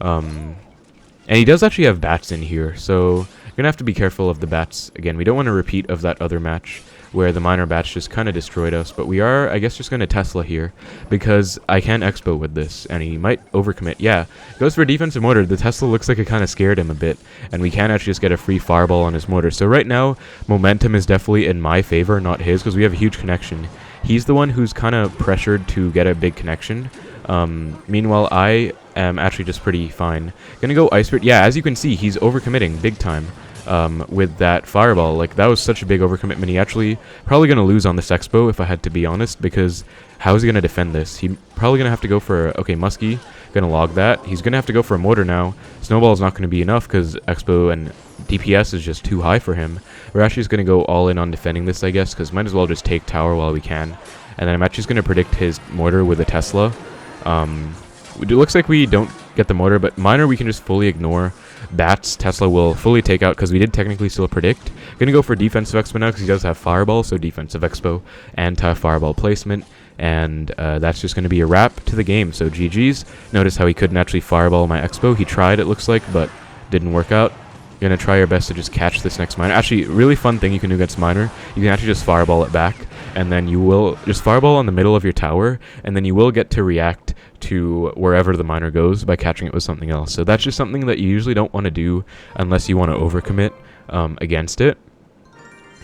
S1: And he does actually have bats in here, so you're going to have to be careful of the bats. Again, we don't want a repeat of that other match where the minor bats just kind of destroyed us, but we are, I guess, just going to Tesla here, because I can Expo with this, and he might overcommit. Yeah, goes for defensive Mortar. The Tesla looks like it kind of scared him a bit, and we can actually just get a free fireball on his Mortar. So right now, momentum is definitely in my favor, not his, because we have a huge connection. He's the one who's kind of pressured to get a big connection. Meanwhile, I am actually just pretty fine. Gonna go Ice Spirit. Yeah, as you can see, he's overcommitting big time. With that fireball. Like, that was such a big overcommitment. He actually probably going to lose on this Expo, if I had to be honest, because how is he going to defend this? He probably going to have to go for, okay, Muskie, going to log that. He's going to have to go for a Mortar now. Snowball is not going to be enough because Expo and DPS is just too high for him. We're actually just going to go all in on defending this, I guess, because might as well just take tower while we can. And then I'm actually just going to predict his Mortar with a Tesla. It looks like we don't get the Mortar, but minor we can just fully ignore. Bats, Tesla will fully take out because we did technically still predict. Gonna go for defensive Expo now because he does have Fireball, so defensive Expo, anti-Fireball placement, and that's just gonna be a wrap to the game. So GG's. Notice how he couldn't actually Fireball my Expo. He tried, it looks like, but didn't work out. You're gonna try your best to just catch this next miner. Actually, really fun thing you can do against miner. You can actually just Fireball it back, and then you will just Fireball on the middle of your tower, and then you will get to react to wherever the miner goes by catching it with something else. So that's just something that you usually don't want to do unless you want to overcommit against it.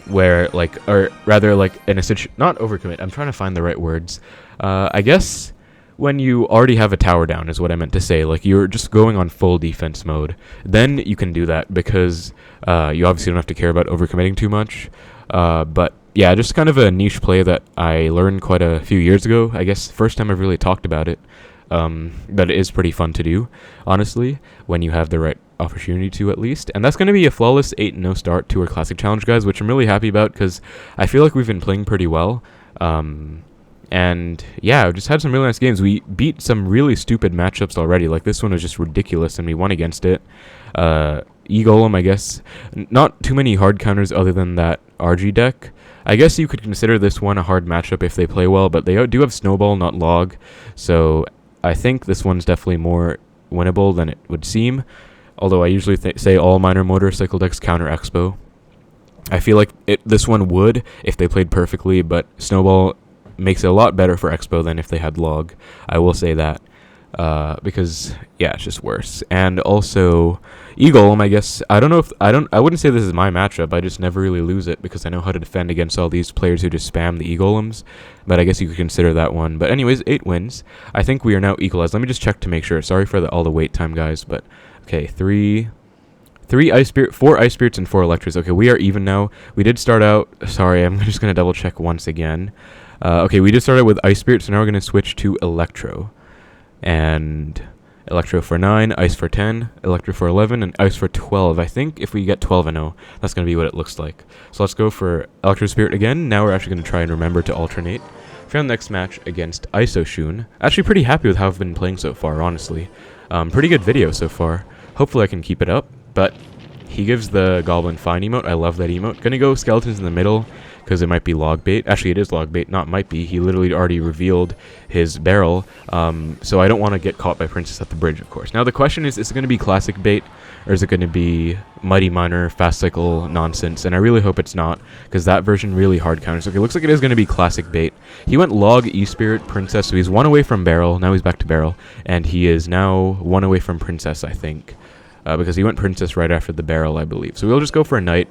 S1: Where, like, or rather, like, in a situation, not overcommit, I'm trying to find the right words. I guess when you already have a tower down is what I meant to say. Like, you're just going on full defense mode. Then you can do that because you obviously don't have to care about overcommitting too much. But yeah, just kind of a niche play that I learned quite a few years ago. I guess first time I've really talked about it. But it is pretty fun to do, honestly, when you have the right opportunity to, at least. And that's going to be a flawless 8-0 start to our Classic Challenge, guys, which I'm really happy about because I feel like we've been playing pretty well. And yeah, I've just had some really nice games. We beat some really stupid matchups already. Like, this one was just ridiculous, and we won against it. Golem, I guess. Not too many hard counters other than that RG deck. I guess you could consider this one a hard matchup if they play well, but they do have Snowball, not Log. So I think this one's definitely more winnable than it would seem. Although I usually say all minor motorcycle decks counter Expo. I feel like this one would if they played perfectly, but Snowball makes it a lot better for Expo than if they had Log. I will say that. Because yeah, it's just worse. And also Golem, I guess I wouldn't say this is my matchup. I just never really lose it because I know how to defend against all these players who just spam the Golems. But I guess you could consider that one. But anyways, 8 wins. I think we are now equalized. Let me just check to make sure. Sorry for all the wait time, guys, but okay, 4 Ice Spirits and 4 Electors. Okay, we are even now. We did start out, sorry, I'm just going to double check once again. Okay, we just started with Ice Spirit, so now we're going to switch to Electro. And Electro for 9, Ice for 10, Electro for 11, and Ice for 12. I think if we get 12-0, that's going to be what it looks like. So let's go for Electro Spirit again. Now we're actually going to try and remember to alternate. For the next match against Isoshun. Actually pretty happy with how I've been playing so far, honestly. Pretty good video so far. Hopefully I can keep it up, but he gives the Goblin Fine emote. I love that emote. Gonna go Skeletons in the middle, because it might be Logbait. Actually, it is Logbait, not might be. He literally already revealed his barrel, so I don't want to get caught by Princess at the bridge, of course. Now, the question is it going to be classic bait, or is it going to be Mighty Miner, Fast Cycle nonsense? And I really hope it's not, because that version really hard counters. Okay, looks like it is going to be classic bait. He went Log, E-Spirit, Princess, so he's 1 away from barrel. Now he's back to barrel, and he is now 1 away from Princess, I think, because he went Princess right after the barrel, I believe. So we'll just go for a Knight.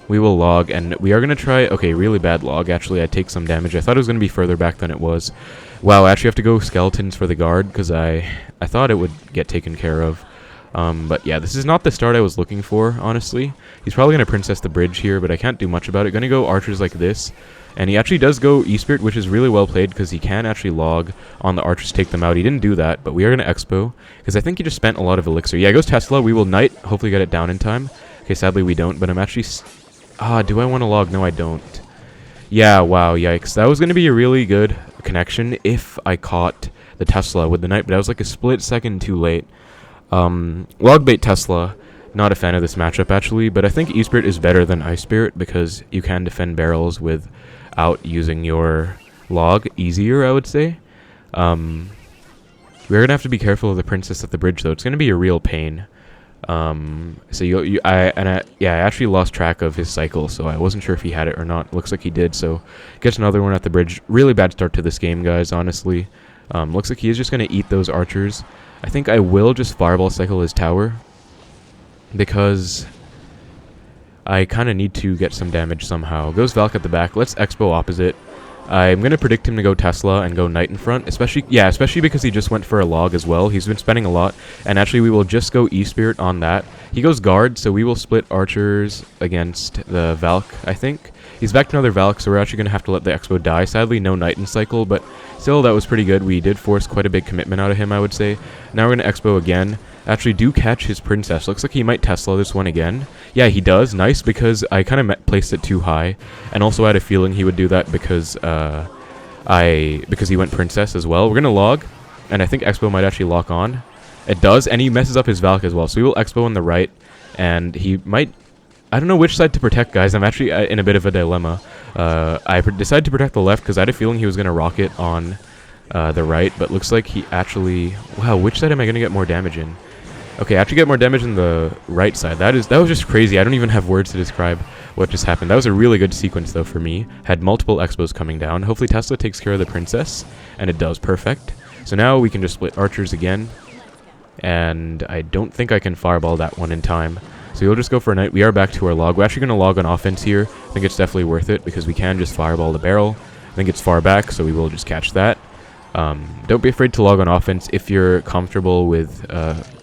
S1: We will log, and we are going to try... Okay, really bad log. Actually, I take some damage. I thought it was going to be further back than it was. Wow, I actually have to go Skeletons for the guard, because I thought it would get taken care of. But yeah, this is not the start I was looking for, honestly. He's probably going to Princess the bridge here, but I can't do much about it. Going to go Archers like this. And he actually does go E-Spirit, which is really well played, because he can actually log on the Archers to take them out. He didn't do that, but we are going to Expo, because I think he just spent a lot of Elixir. Yeah, he goes Tesla. We will Knight, hopefully get it down in time. Okay, sadly we don't, but I'm actually... do I want to log? No, I don't. Yeah, wow, yikes. That was going to be a really good connection if I caught the Tesla with the Knight, but I was like a split second too late. Logbait Tesla, not a fan of this matchup, actually, but I think E-Spirit is better than Ice-Spirit because you can defend barrels without using your log easier, I would say. We're going to have to be careful of the Princess at the bridge, though. It's going to be a real pain. So I actually lost track of his cycle, so I wasn't sure if he had it or not. Looks like he did, so gets another one at the bridge. Really bad start to this game, guys, honestly. Looks like he is just going to eat those archers. I think I will just Fireball Cycle his tower, because I kind of need to get some damage somehow. Goes Valk at the back. Let's Expo opposite. I'm going to predict him to go Tesla and go Knight in front, especially because he just went for a log as well. He's been spending a lot, and actually we will just go E-Spirit on that. He goes Guard, so we will split Archers against the Valk, I think. He's back to another Valk, so we're actually going to have to let the Expo die. Sadly, no Knight in cycle, but still, that was pretty good. We did force quite a big commitment out of him, I would say. Now we're going to Expo again. Actually, do catch his Princess. Looks like he might Tesla this one again. Yeah, he does. Nice, because I kind of placed it too high. And also I had a feeling he would do that because he went Princess as well. We're going to log, and I think Expo might actually lock on. It does, and he messes up his Valk as well. So we will Expo on the right, and he might... I don't know which side to protect, guys. I'm actually in a bit of a dilemma. I decided to protect the left because I had a feeling he was going to rocket on the right, but looks like he actually... Wow, which side am I going to get more damage in? Okay, I actually get more damage in the right side. That was just crazy. I don't even have words to describe what just happened. That was a really good sequence, though, for me. Had multiple Expos coming down. Hopefully Tesla takes care of the Princess, and it does. Perfect. So now we can just split Archers again, and I don't think I can Fireball that one in time. So you'll just go for a Knight. We are back to our log. We're actually going to log on offense here. I think it's definitely worth it, because we can just Fireball the barrel. I think it's far back, so we will just catch that. Don't be afraid to log on offense if you're comfortable with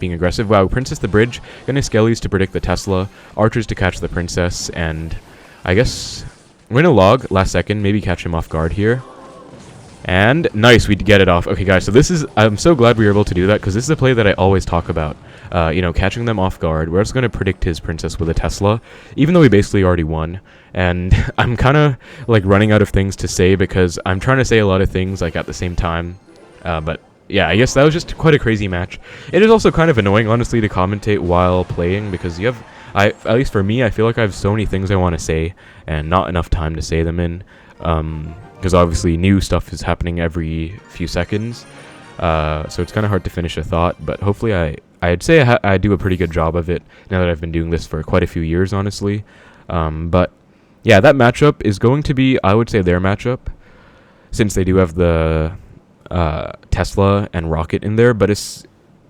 S1: being aggressive. Wow, Princess the bridge. Gonna Skellies to predict the Tesla. Archers to catch the Princess. And I guess we're gonna log last second. Maybe catch him off guard here. And nice, we get it off. Okay, guys, so this is... I'm so glad we were able to do that, because this is a play that I always talk about. You know, catching them off guard. We're just going to predict his Princess with a Tesla, even though we basically already won. And I'm kind of, like, running out of things to say, because I'm trying to say a lot of things, like, at the same time. But, yeah, I guess that was just quite a crazy match. It is also kind of annoying, honestly, to commentate while playing, because you have... at least for me, I feel like I have so many things I want to say, and not enough time to say them in. Because obviously new stuff is happening every few seconds. So it's kind of hard to finish a thought, but hopefully I'd say I do a pretty good job of it now that I've been doing this for quite a few years, honestly. But yeah, that matchup is going to be, I would say, their matchup, since they do have the Tesla and Rocket in there, but it's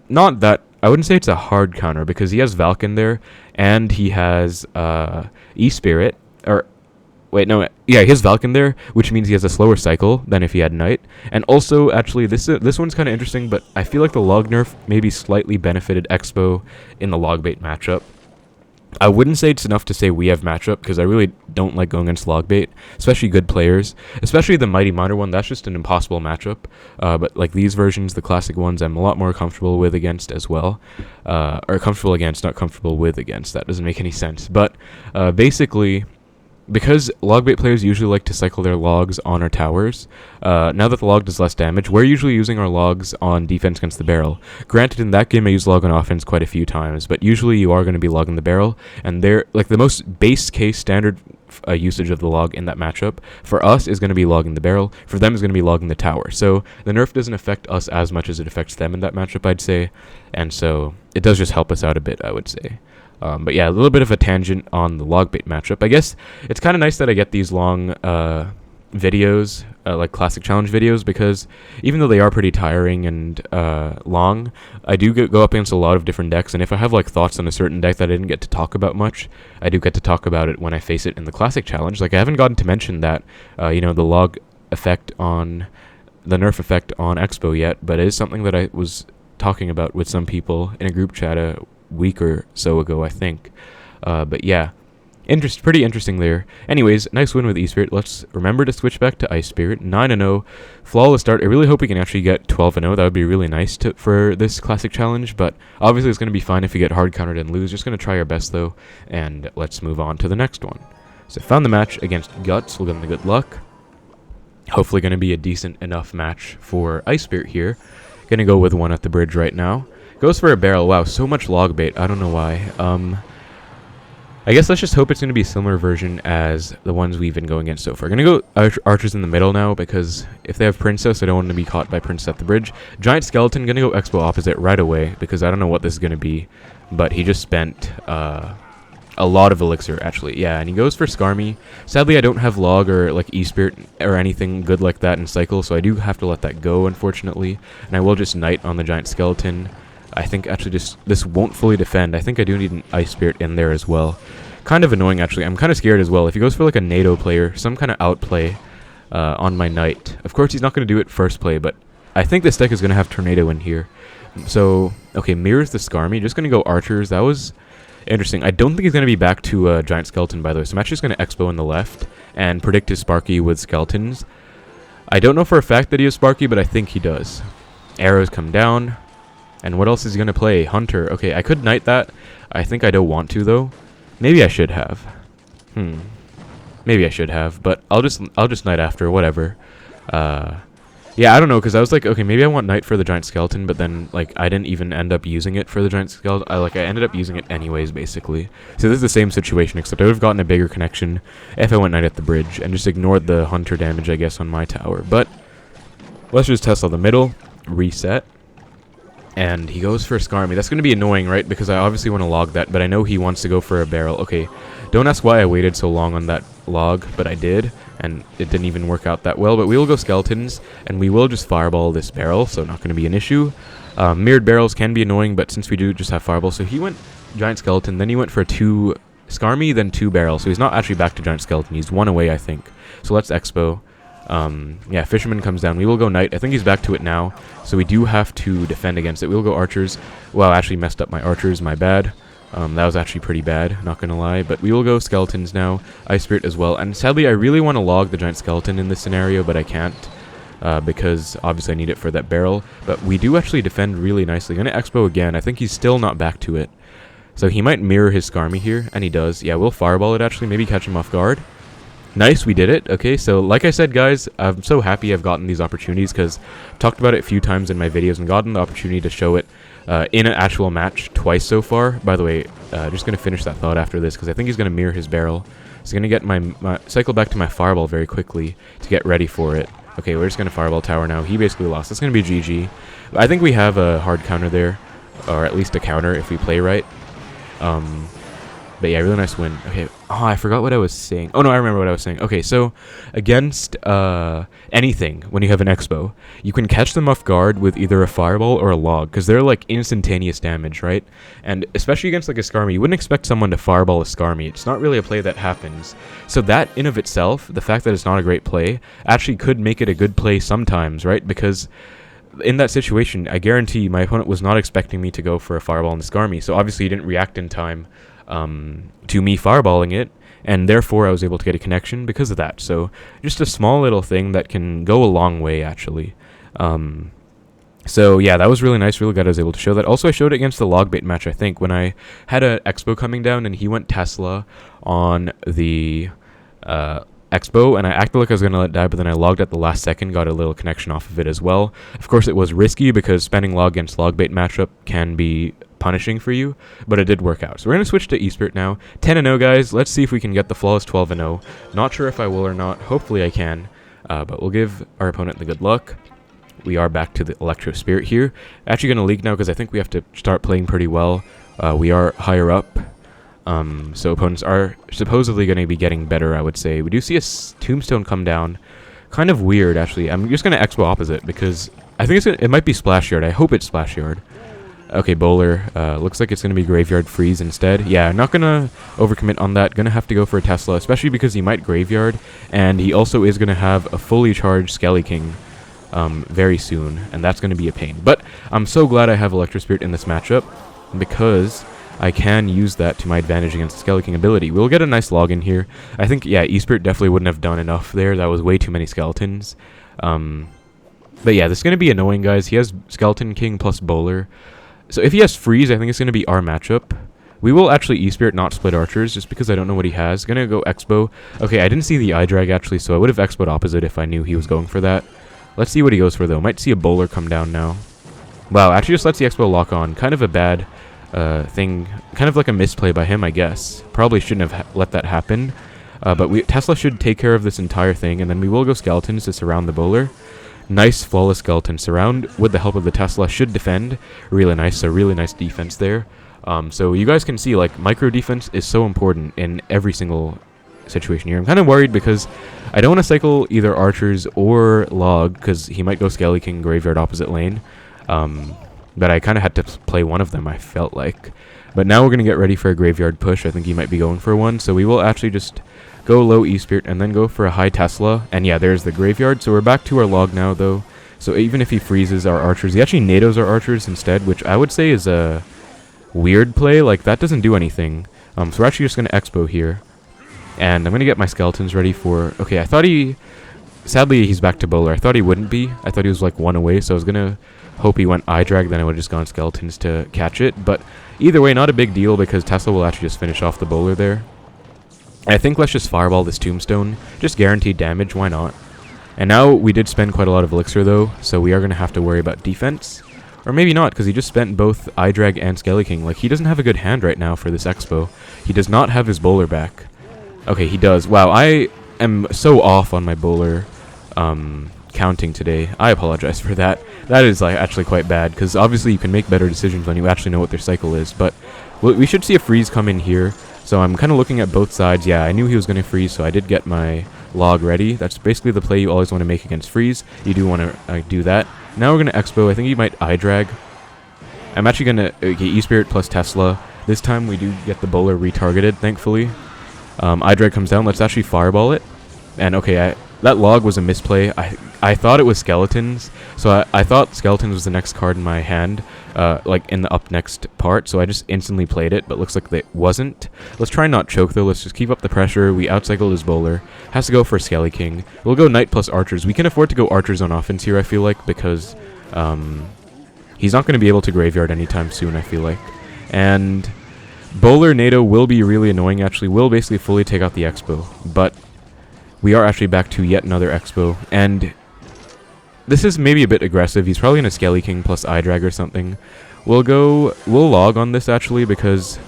S1: not that... I wouldn't say it's a hard counter, because he has Valk in there, and he has E-Spirit, or... Wait, no, yeah, he has Valk in there, which means he has a slower cycle than if he had Knight. And also, actually, this one's kind of interesting, but I feel like the log nerf maybe slightly benefited Expo in the Logbait matchup. I wouldn't say it's enough to say we have matchup, because I really don't like going against Logbait, especially good players. Especially the Mighty Miner one, that's just an impossible matchup. But like these versions, the classic ones, I'm a lot more comfortable with against as well. Or comfortable against, not comfortable with against. That doesn't make any sense. But basically... because Logbait players usually like to cycle their logs on our towers, now that the log does less damage, we're usually using our logs on defense against the barrel. Granted, in that game I used log on offense quite a few times, but usually you are going to be logging the barrel, and they're like the most base case standard usage of the log in that matchup for us is going to be logging the barrel. For them is going to be logging the tower. So the nerf doesn't affect us as much as it affects them in that matchup, I'd say, and so it does just help us out a bit, I would say. But yeah, a little bit of a tangent on the Logbait matchup. I guess it's kind of nice that I get these long videos, like classic challenge videos, because even though they are pretty tiring and long, I do go up against a lot of different decks, and if I have like thoughts on a certain deck that I didn't get to talk about much, I do get to talk about it when I face it in the classic challenge. Like I haven't gotten to mention that, you know, the log effect on the nerf effect on Xbow yet, but it is something that I was talking about with some people in a group chat a week or so ago, I think. But yeah, pretty interesting there. Anyways, nice win with E-Spirit. Let's remember to switch back to Ice Spirit. 9-0, flawless start. I really hope we can actually get 12-0. That would be really nice for this classic challenge, but obviously it's going to be fine if we get hard countered and lose. Just going to try our best though, and let's move on to the next one. So found the match against Guts. We'll give them the good luck. Hopefully going to be a decent enough match for Ice Spirit here. Going to go with one at the bridge right now. Goes for a barrel. Wow, so much Logbait. I don't know why. I guess let's just hope it's going to be a similar version as the ones we've been going against so far. Going to go archers in the middle now, because if they have princess, I don't want to be caught by princess at the bridge. Giant skeleton, going to go Xbow opposite right away, because I don't know what this is going to be, but he just spent a lot of elixir, actually. Yeah, and he goes for Skarmy. Sadly, I don't have log or like E-Spirit or anything good like that in cycle, so I do have to let that go, unfortunately. And I will just knight on the giant skeleton. I think actually this won't fully defend. I think I do need an Ice Spirit in there as well. Kind of annoying, actually. I'm kind of scared as well. If he goes for like a NATO player, some kind of outplay on my knight. Of course, he's not going to do it first play, but I think this deck is going to have Tornado in here. So, okay, mirrors the Skarmy. Just going to go archers. That was interesting. I don't think he's going to be back to Giant Skeleton, by the way. So I'm actually just going to Xbow in the left and predict his Sparky with Skeletons. I don't know for a fact that he has Sparky, but I think he does. Arrows come down. And what else is he going to play? Hunter. Okay, I could knight that. I think I don't want to, though. Maybe I should have. Maybe I should have, but I'll just knight after, whatever. Yeah, I don't know, because I was like, okay, maybe I want knight for the giant skeleton, but then, like, I didn't even end up using it for the giant skeleton. I ended up using it anyways, basically. So this is the same situation, except I would have gotten a bigger connection if I went knight at the bridge, and just ignored the hunter damage, I guess, on my tower. But let's just test on the middle, reset. And he goes for a Skarmy. That's going to be annoying, right? Because I obviously want to log that, but I know he wants to go for a barrel. Okay, don't ask why I waited so long on that log, but I did, and it didn't even work out that well. But we will go skeletons, and we will just fireball this barrel, so not going to be an issue. Mirrored barrels can be annoying, but since we do just have fireball, so he went giant skeleton, then he went for 2 Skarmy, then 2 barrels. So he's not actually back to giant skeleton. He's 1 away, I think. So let's Expo. Yeah, Fisherman comes down. We will go Knight. I think he's back to it now, so we do have to defend against it. We will go Archers. Well, I actually messed up my Archers. My bad. That was actually pretty bad, not gonna lie. But we will go Skeletons now. Ice Spirit as well. And sadly, I really want to log the Giant Skeleton in this scenario, but I can't. Because obviously I need it for that barrel. But we do actually defend really nicely. Gonna Expo again. I think he's still not back to it. So he might mirror his Skarmy here, and he does. Yeah, we'll Fireball it actually. Maybe catch him off guard. Nice, we did it. Okay, so like I said, guys, I'm so happy I've gotten these opportunities because I've talked about it a few times in my videos and gotten the opportunity to show it in an actual match twice so far. By the way, just going to finish that thought after this because I think he's going to mirror his barrel. He's going to get my cycle back to my Fireball very quickly to get ready for it. Okay, we're just going to Fireball Tower now. He basically lost. That's going to be GG. I think we have a hard counter there, or at least a counter if we play right. But yeah, really nice win. Okay. Oh, I forgot what I was saying. Oh, no, I remember what I was saying. Okay, so against anything, when you have an Expo, you can catch them off guard with either a Fireball or a Log, because they're like instantaneous damage, right? And especially against like a Skarmy, you wouldn't expect someone to Fireball a Skarmy. It's not really a play that happens. So that in of itself, the fact that it's not a great play, actually could make it a good play sometimes, right? Because in that situation, I guarantee my opponent was not expecting me to go for a Fireball on the Skarmy, so obviously he didn't react in time to me fireballing it, and therefore I was able to get a connection because of that. So just a small little thing that can go a long way, actually. So yeah, that was really nice. Really glad I was able to show that. Also, I showed it against the Logbait match, I think, when I had a Expo coming down and he went Tesla on the Xbow, and I acted like I was going to let it die, but then I logged at the last second, got a little connection off of it as well. Of course, it was risky because spamming log against Logbait matchup can be punishing for you, but it did work out. So we're going to switch to eSpirit now. 10-0, guys. Let's see if we can get the flawless 12-0. Not sure if I will or not. Hopefully I can, but we'll give our opponent the good luck. We are back to the Electro Spirit here. Actually going to leak now because I think we have to start playing pretty well. We are higher up. So opponents are supposedly going to be getting better, I would say. We do see a tombstone come down. Kind of weird, actually. I'm just going to Xbow opposite because I think it might be Splash Yard. I hope it's Splash Yard. Okay, Bowler. Looks like it's going to be Graveyard Freeze instead. Yeah, not going to overcommit on that. Going to have to go for a Tesla, especially because he might Graveyard. And he also is going to have a fully charged Skelly King very soon. And that's going to be a pain. But I'm so glad I have Electro Spirit in this matchup because I can use that to my advantage against the Skelly King ability. We'll get a nice login here. I think, yeah, eSpirit definitely wouldn't have done enough there. That was way too many skeletons. But yeah, this is going to be annoying, guys. He has Skeleton King plus Bowler. So if he has Freeze, I think it's going to be our matchup. We will actually eSpirit, not split archers, just because I don't know what he has. Going to go Xbow. Okay, I didn't see the eye drag, actually, so I would have Xbowed opposite if I knew he was going for that. Let's see what he goes for, though. Might see a Bowler come down now. Wow, actually just lets the Xbow lock on. Kind of a bad thing, kind of like a misplay by him, I guess. Probably shouldn't have let that happen, but Tesla should take care of this entire thing, and then we will go skeletons to surround the Bowler. Nice flawless skeleton surround with the help of the Tesla. Should defend really nice, so really nice defense there. So you guys can see, like, micro defense is so important in every single situation here. I'm kind of worried because I don't want to cycle either archers or log because he might go Skelly King Graveyard opposite lane. But I kind of had to play one of them, I felt like. But now we're going to get ready for a Graveyard push. I think he might be going for one. So we will actually just go low eSpirit and then go for a high Tesla. And yeah, there's the Graveyard. So we're back to our log now, though. So even if he freezes our archers, he actually NATOs our archers instead, which I would say is a weird play. Like, that doesn't do anything. So we're actually just going to Xbow here. And I'm going to get my skeletons ready for... Okay, I thought he... Sadly, he's back to Bowler. I thought he wouldn't be. I thought he was, like, one away, so I was going to hope he went eye drag, then I would have just gone skeletons to catch it. But either way, not a big deal because Tesla will actually just finish off the Bowler there. I think let's just fireball this tombstone. Just guaranteed damage, why not? And now we did spend quite a lot of elixir though, so we are going to have to worry about defense. Or maybe not, because he just spent both eye drag and Skelly King. Like, he doesn't have a good hand right now for this Xbow. He does not have his Bowler back. Okay, he does. Wow, I am so off on my Bowler counting today. I apologize for that. That is like actually quite bad, because obviously you can make better decisions when you actually know what their cycle is. But we should see a freeze come in here. So I'm kind of looking at both sides. Yeah, I knew he was going to freeze, so I did get my log ready. That's basically the play you always want to make against freeze. You do want to do that. Now we're going to Xbow. I think he might eye drag. I'm actually going to eSpirit plus Tesla. This time we do get the Bowler retargeted, thankfully. Eye drag comes down. Let's actually fireball it. And okay, that log was a misplay. I thought it was skeletons, so I thought skeletons was the next card in my hand, like in the up next part, so I just instantly played it, but looks like it wasn't. Let's try not choke though. Let's just keep up the pressure. We outcycled his Bowler. Has to go for Skelly King. We'll go Knight plus Archers. We can afford to go Archers on offense here, I feel like, because he's not going to be able to Graveyard anytime soon, I feel like. And Bowler NATO will be really annoying, actually. Will basically fully take out the Xbow, but we are actually back to yet another Xbow, and this is maybe a bit aggressive. He's probably in a Skelly King plus eye drag or something. We'll log on this actually because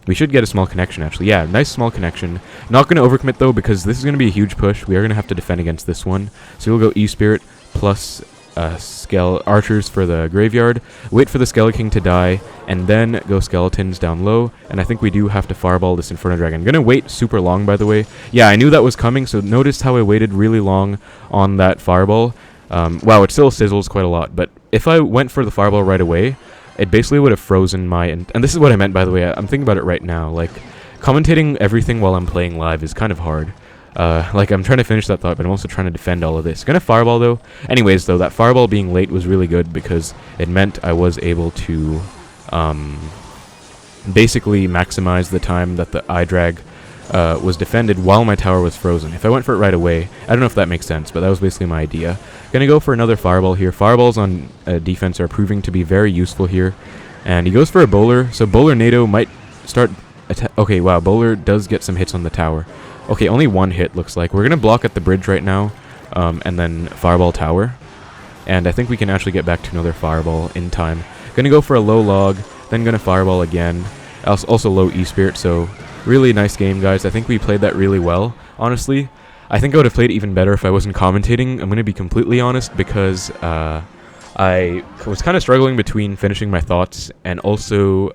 S1: we should get a small connection actually. Yeah, nice small connection. Not going to overcommit though because this is going to be a huge push. We are going to have to defend against this one. So we'll go eSpirit plus Archers for the Graveyard. Wait for the Skelly King to die and then go Skeletons down low. And I think we do have to fireball this Inferno Dragon. I'm going to wait super long, by the way. Yeah, I knew that was coming, so notice how I waited really long on that fireball. Wow, it still sizzles quite a lot, but if I went for the fireball right away, it basically would have frozen my... And this is what I meant, by the way. I'm thinking about it right now. Like, commentating everything while I'm playing live is kind of hard. Like, I'm trying to finish that thought, but I'm also trying to defend all of this. Gonna fireball, though. Anyways, though, that fireball being late was really good because it meant I was able to basically maximize the time that the eye drag was defended while my tower was frozen. If I went for it right away, I don't know if that makes sense, but that was basically my idea. Gonna go for another fireball here. Fireballs on defense are proving to be very useful here. And he goes for a Bowler, so Bowler NATO might start... Okay, wow, Bowler does get some hits on the tower. Okay, only one hit looks like. We're going to block at the bridge right now, and then fireball tower. And I think we can actually get back to another fireball in time. Going to go for a low log, then going to fireball again. Also low E-Spirit, so really nice game, guys. I think we played that really well, honestly. I think I would have played it even better if I wasn't commentating. I'm going to be completely honest because I was kind of struggling between finishing my thoughts and also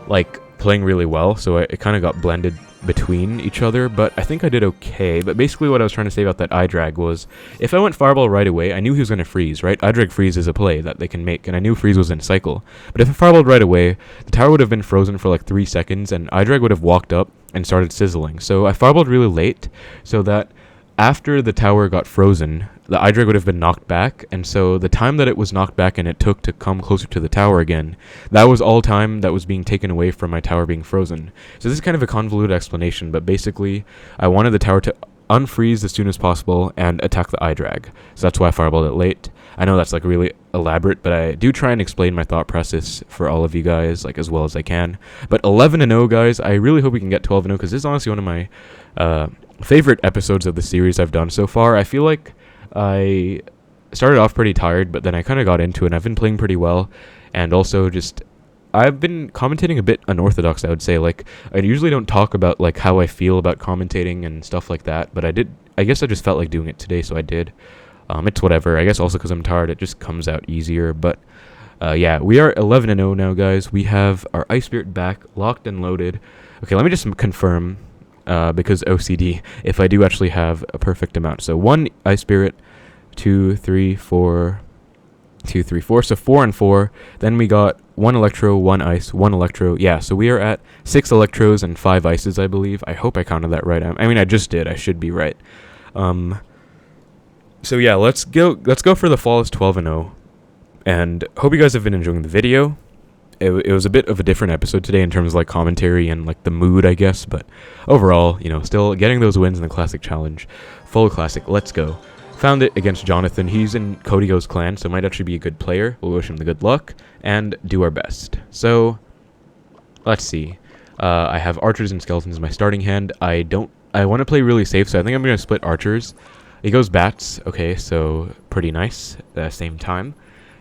S1: like playing really well, so it kind of got blended between each other, but I think I did okay. But basically what I was trying to say about that eye drag was, if I went fireball right away, I knew he was going to freeze, right? Eye drag freeze is a play that they can make, and I knew freeze was in cycle. But if I fireballed right away, the tower would have been frozen for like 3 seconds, and eye drag would have walked up and started sizzling. So I fireballed really late, so that after the tower got frozen, the eye drag would have been knocked back, and so the time that it was knocked back and it took to come closer to the tower again, that was all time that was being taken away from my tower being frozen. So this is kind of a convoluted explanation, but basically, I wanted the tower to unfreeze as soon as possible and attack the eye drag. So that's why I fireballed it late. I know that's like really elaborate, but I do try and explain my thought process for all of you guys like as well as I can. But 11-0, guys. I really hope we can get 12-0 because this is honestly one of my favorite episodes of the series I've done so far. I feel like I started off pretty tired, but then I kind of got into it, and I've been playing pretty well, and also just, I've been commentating a bit unorthodox, I would say. Like, I usually don't talk about, like, how I feel about commentating and stuff like that, but I guess I just felt like doing it today, so I did. It's whatever. I guess also because I'm tired, it just comes out easier, but, yeah, we are 11-0 now, guys. We have our Ice Spirit back, locked and loaded. Okay, let me just confirm, because OCD, if I do actually have a perfect amount. So 1 Ice Spirit, 2, 3, 4, 2, 3, 4. So 4 and 4. Then we got 1 Electro, 1 Ice, 1 Electro. Yeah, so we are at 6 Electros and 5 Ices, I believe. I hope I counted that right. I mean, I just did. I should be right. So yeah, let's go for the flawless 12-0. And hope you guys have been enjoying the video. It was a bit of a different episode today in terms of like commentary and like the mood, I guess. But overall, you know, still getting those wins in the Classic Challenge. Full Classic. Let's go. Found it against Jonathan. He's in Codygo's clan, so might actually be a good player. We'll wish him the good luck and do our best. So, let's see. I have archers and skeletons in my starting hand. I want to play really safe, so I think I'm going to split archers. He goes bats. Okay, so pretty nice at the same time.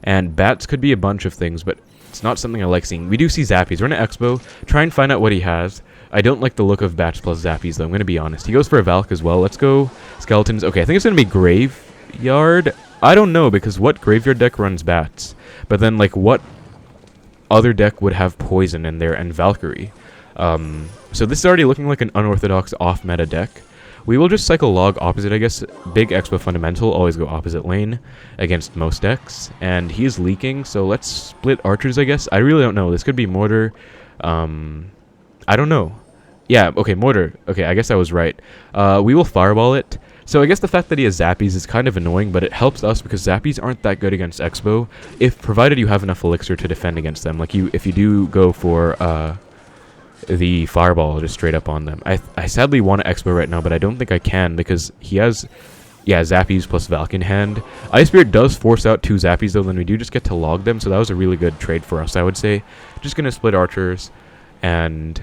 S1: And bats could be a bunch of things, but it's not something I like seeing. We do see Zappies. We're going to Xbow, try and find out what he has. I don't like the look of bats plus Zappies, though. I'm going to be honest. He goes for a Valk as well. Let's go skeletons. Okay, I think it's going to be Graveyard. I don't know, because what Graveyard deck runs bats? But then, like, what other deck would have Poison in there and Valkyrie? So this is already looking like an unorthodox off-meta deck. We will just cycle log opposite, I guess. Big Xbow fundamental, always go opposite lane against most decks. And he's leaking, so let's split archers, I guess. I really don't know. This could be Mortar. I don't know. Yeah, okay, Mortar. Okay, I guess I was right. We will fireball it. So I guess the fact that he has Zappies is kind of annoying, but it helps us because Zappies aren't that good against Xbow, provided you have enough Elixir to defend against them. Like, if you do go for the fireball just straight up on them. I sadly want to Xbow right now, but I don't think I can because he has, yeah, Zappies plus Valk in hand. Ice Spirit does force out 2 Zappies, though, then we do just get to log them, so that was a really good trade for us, I would say. Just going to split archers, and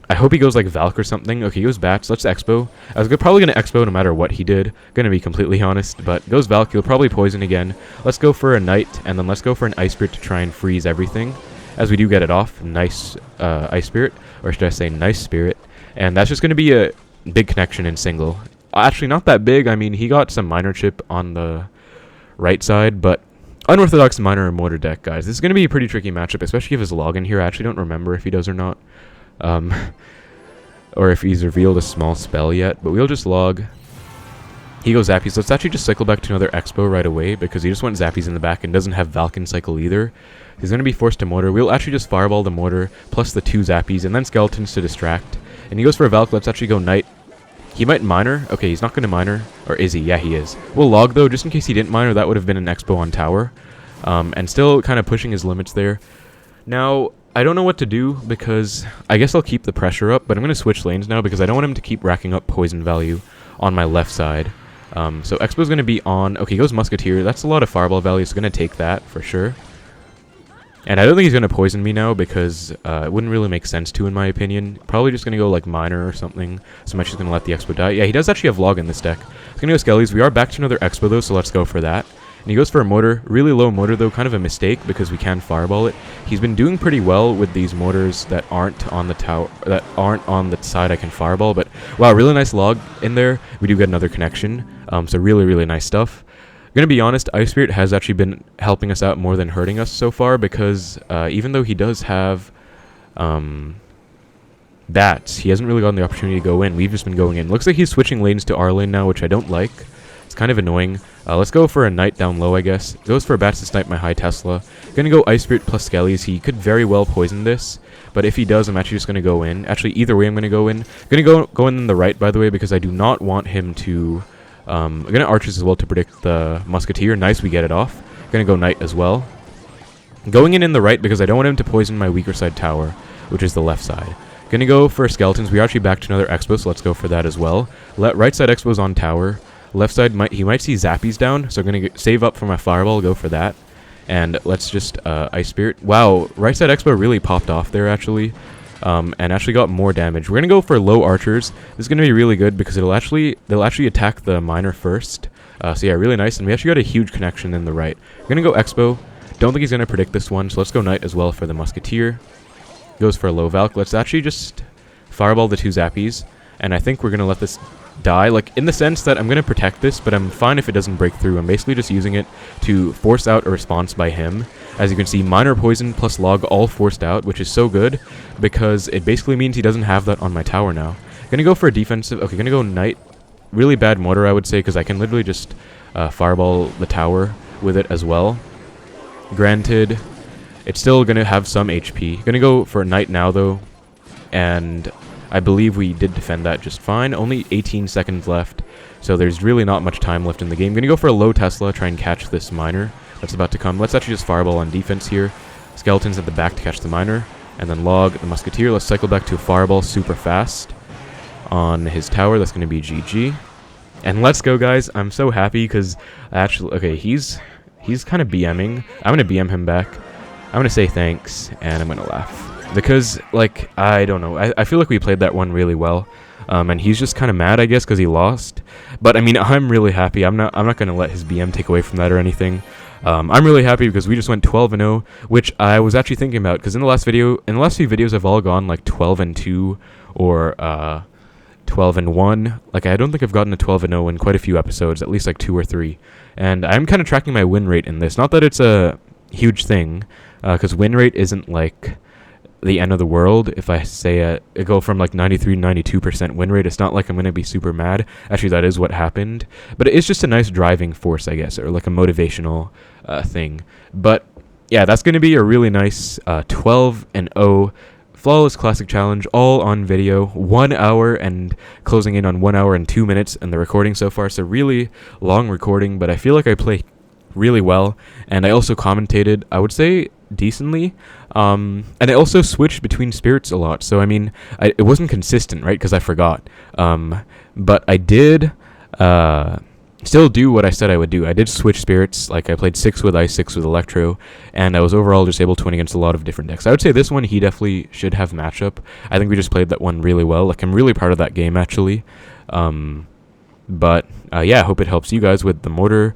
S1: I hope he goes like Valk or something. Okay, he goes bats. Let's Xbow. I was probably going to Xbow no matter what he did. Going to be completely honest, but goes Valk. He'll probably poison again. Let's go for a Knight, and then let's go for an Ice Spirit to try and freeze everything. As we do get it off. Nice Ice Spirit, or should I say Nice Spirit. And that's just going to be a big connection in single. Actually, not that big. I mean, he got some minor chip on the right side, but unorthodox minor and mortar deck, guys. This is going to be a pretty tricky matchup, especially if his login here. I actually don't remember if he does or not. Or if he's revealed a small spell yet, but we'll just log. He goes Zappies. Let's actually just cycle back to another Xbow right away, because he just went Zappies in the back and doesn't have Valken cycle either. He's going to be forced to Mortar. We'll actually just fireball the Mortar, plus the 2 Zappies, and then Skeletons to distract. And he goes for a Valk. Let's actually go Knight. He might Minor. Okay, he's not going to Minor. Or is he? Yeah, he is. We'll log, though, just in case he didn't Minor. That would have been an Xbow on tower. And still kind of pushing his limits there. Now, I don't know what to do, because I guess I'll keep the pressure up, but I'm going to switch lanes now, because I don't want him to keep racking up poison value on my left side. So Xbow's going to be on... Okay, he goes Musketeer. That's a lot of fireball value, so going to take that for sure. And I don't think he's going to poison me now because it wouldn't really make sense to, in my opinion. Probably just going to go like Miner or something. So I'm actually going to let the Xbow die. Yeah, he does actually have Log in this deck. He's going to go Skellies. We are back to another Xbow though, so let's go for that. And he goes for a Mortar. Really low Mortar though, kind of a mistake because we can Fireball it. He's been doing pretty well with these Mortars that aren't on the tower, that aren't on the side I can Fireball. But wow, really nice Log in there. We do get another connection. So really, really nice stuff. Gonna be honest, Ice Spirit has actually been helping us out more than hurting us so far because even though he does have bats, he hasn't really gotten the opportunity to go in. We've just been going in. Looks like he's switching lanes to our lane now, which I don't like. It's kind of annoying. Let's go for a Knight down low, I guess. Goes for a bats to snipe my high Tesla. Gonna go Ice Spirit plus Skellies. He could very well poison this, but if he does, I'm actually just gonna go in. Actually, either way, I'm gonna go in. Gonna go in the right, by the way, because I do not want him to. I'm going to Archers as well to predict the Musketeer. Nice, we get it off. Going to go Knight as well. Going in the right because I don't want him to poison my weaker side tower, which is the left side. Going to go for Skeletons. We are actually back to another Xbow, so let's go for that as well. Right side Xbow's on tower. Left side, he might see Zappies down, so I'm going to save up for my Fireball, go for that. And let's just Ice Spirit. Wow, right side Xbow really popped off there, actually. And actually got more damage. We're gonna go for low archers. This is gonna be really good because they'll actually attack the miner first. So yeah, really nice. And we actually got a huge connection in the right. We're gonna go Xbow. Don't think he's gonna predict this one, so let's go Knight as well for the Musketeer. Goes for a low Valk. Let's actually just Fireball the two Zappies, and I think we're gonna let this die, like in the sense that I'm gonna protect this, but I'm fine if it doesn't break through. I'm basically just using it to force out a response by him. As you can see, Miner, Poison plus Log all forced out, which is so good because it basically means he doesn't have that on my tower now. Gonna go for a defensive. Okay, gonna go Knight. Really bad Mortar, I would say, because I can literally just Fireball the tower with it as well. Granted, it's still gonna have some HP. Gonna go for a Knight now though, and I believe we did defend that just fine. Only 18 seconds left, so there's really not much time left in the game. Gonna go for a low Tesla, try and catch this Miner that's about to come. Let's actually just Fireball on defense here. Skeletons at the back to catch the Miner, and then Log the Musketeer. Let's cycle back to a Fireball super fast on his tower. That's gonna be GG. And let's go, guys. I'm so happy because actually, okay, he's kind of BMing. I'm gonna BM him back. I'm gonna say thanks, and I'm gonna laugh. Because, like, I don't know. I feel like we played that one really well. And he's just kind of mad, I guess, because he lost. But, I mean, I'm really happy. I'm not going to let his BM take away from that or anything. I'm really happy because we just went 12-0, which I was actually thinking about. Because in the last few videos, I've all gone, like, 12-2 or 12-1. Like, I don't think I've gotten a 12-0 in quite a few episodes, at least, like, 2 or 3. And I'm kind of tracking my win rate in this. Not that it's a huge thing, because win rate isn't, like, the end of the world. If I say it go from like 93-92% win rate, it's not like I'm gonna be super mad. Actually, that is what happened, but it's just a nice driving force, I guess, or like a motivational thing. But yeah, that's gonna be a really nice 12-0 flawless classic challenge, all on video. 1 hour and closing in on 1 hour and 2 minutes in the recording so far, so really long recording, but I feel like I play really well, and I also commentated, I would say, decently, and I also switched between spirits a lot, so I mean, it wasn't consistent, right, because I forgot, but I did still do what I said I would do. I did switch spirits, like I played 6 with Ice, 6 with Electro, and I was overall just able to win against a lot of different decks. I would say this one, he definitely should have matchup. I think we just played that one really well. Like, I'm really proud of that game, actually. But yeah, I hope it helps you guys with the Mortar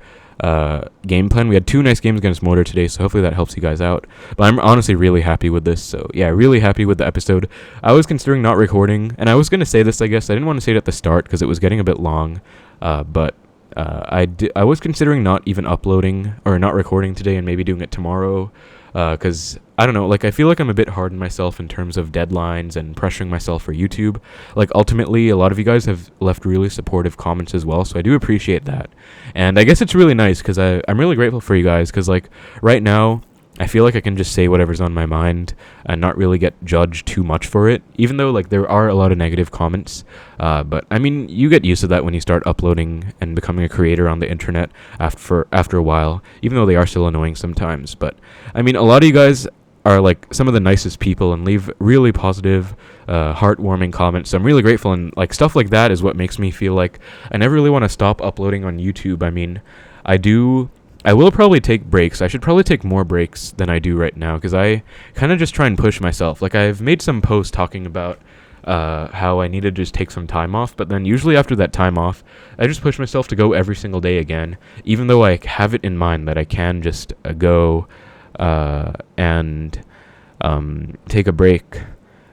S1: game plan. We had 2 nice games against Mortar today, so hopefully that helps you guys out. But I'm honestly really happy with this, so yeah, really happy with the episode. I was considering not recording, and I was going to say this, I guess. I didn't want to say it at the start because it was getting a bit long, but I was considering not even uploading or not recording today and maybe doing it tomorrow, because I don't know, like I feel like I'm a bit hard on myself in terms of deadlines and pressuring myself for YouTube. Like ultimately, a lot of you guys have left really supportive comments as well, so I do appreciate that. And I guess it's really nice because I'm really grateful for you guys, because like right now I feel like I can just say whatever's on my mind and not really get judged too much for it, even though like there are a lot of negative comments. But I mean, you get used to that when you start uploading and becoming a creator on the internet after a while, even though they are still annoying sometimes. But I mean, a lot of you guys are like some of the nicest people and leave really positive, heartwarming comments. So I'm really grateful, and like stuff like that is what makes me feel like I never really want to stop uploading on YouTube. I mean, I do I will probably take breaks. I should probably take more breaks than I do right now, because I kind of just try and push myself. Like, I've made some posts talking about how I need to just take some time off, but then usually after that time off, I just push myself to go every single day again, even though I have it in mind that I can just go and take a break.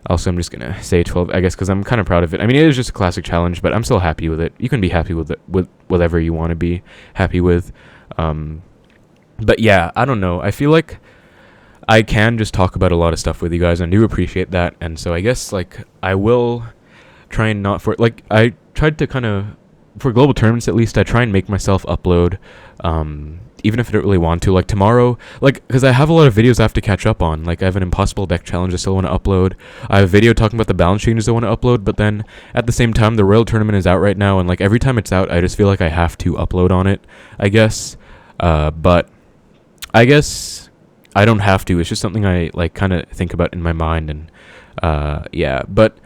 S1: Also, I'm just going to say 12, I guess, because I'm kind of proud of it. I mean, it is just a classic challenge, but I'm still happy with it. You can be happy with it, with whatever you want to be happy with. But yeah, I don't know. I feel like I can just talk about a lot of stuff with you guys, and I do appreciate that. And so I guess, like, I will try and not like, I tried to kind of, for global tournaments at least, I try and make myself upload, even if I don't really want to. Like, tomorrow, like, because I have a lot of videos I have to catch up on. Like, I have an impossible deck challenge I still want to upload. I have a video talking about the balance changes I want to upload, but then at the same time, the Royale tournament is out right now, and like every time it's out, I just feel like I have to upload on it, I guess. But I guess I don't have to. It's just something I like kind of think about in my mind, and yeah. But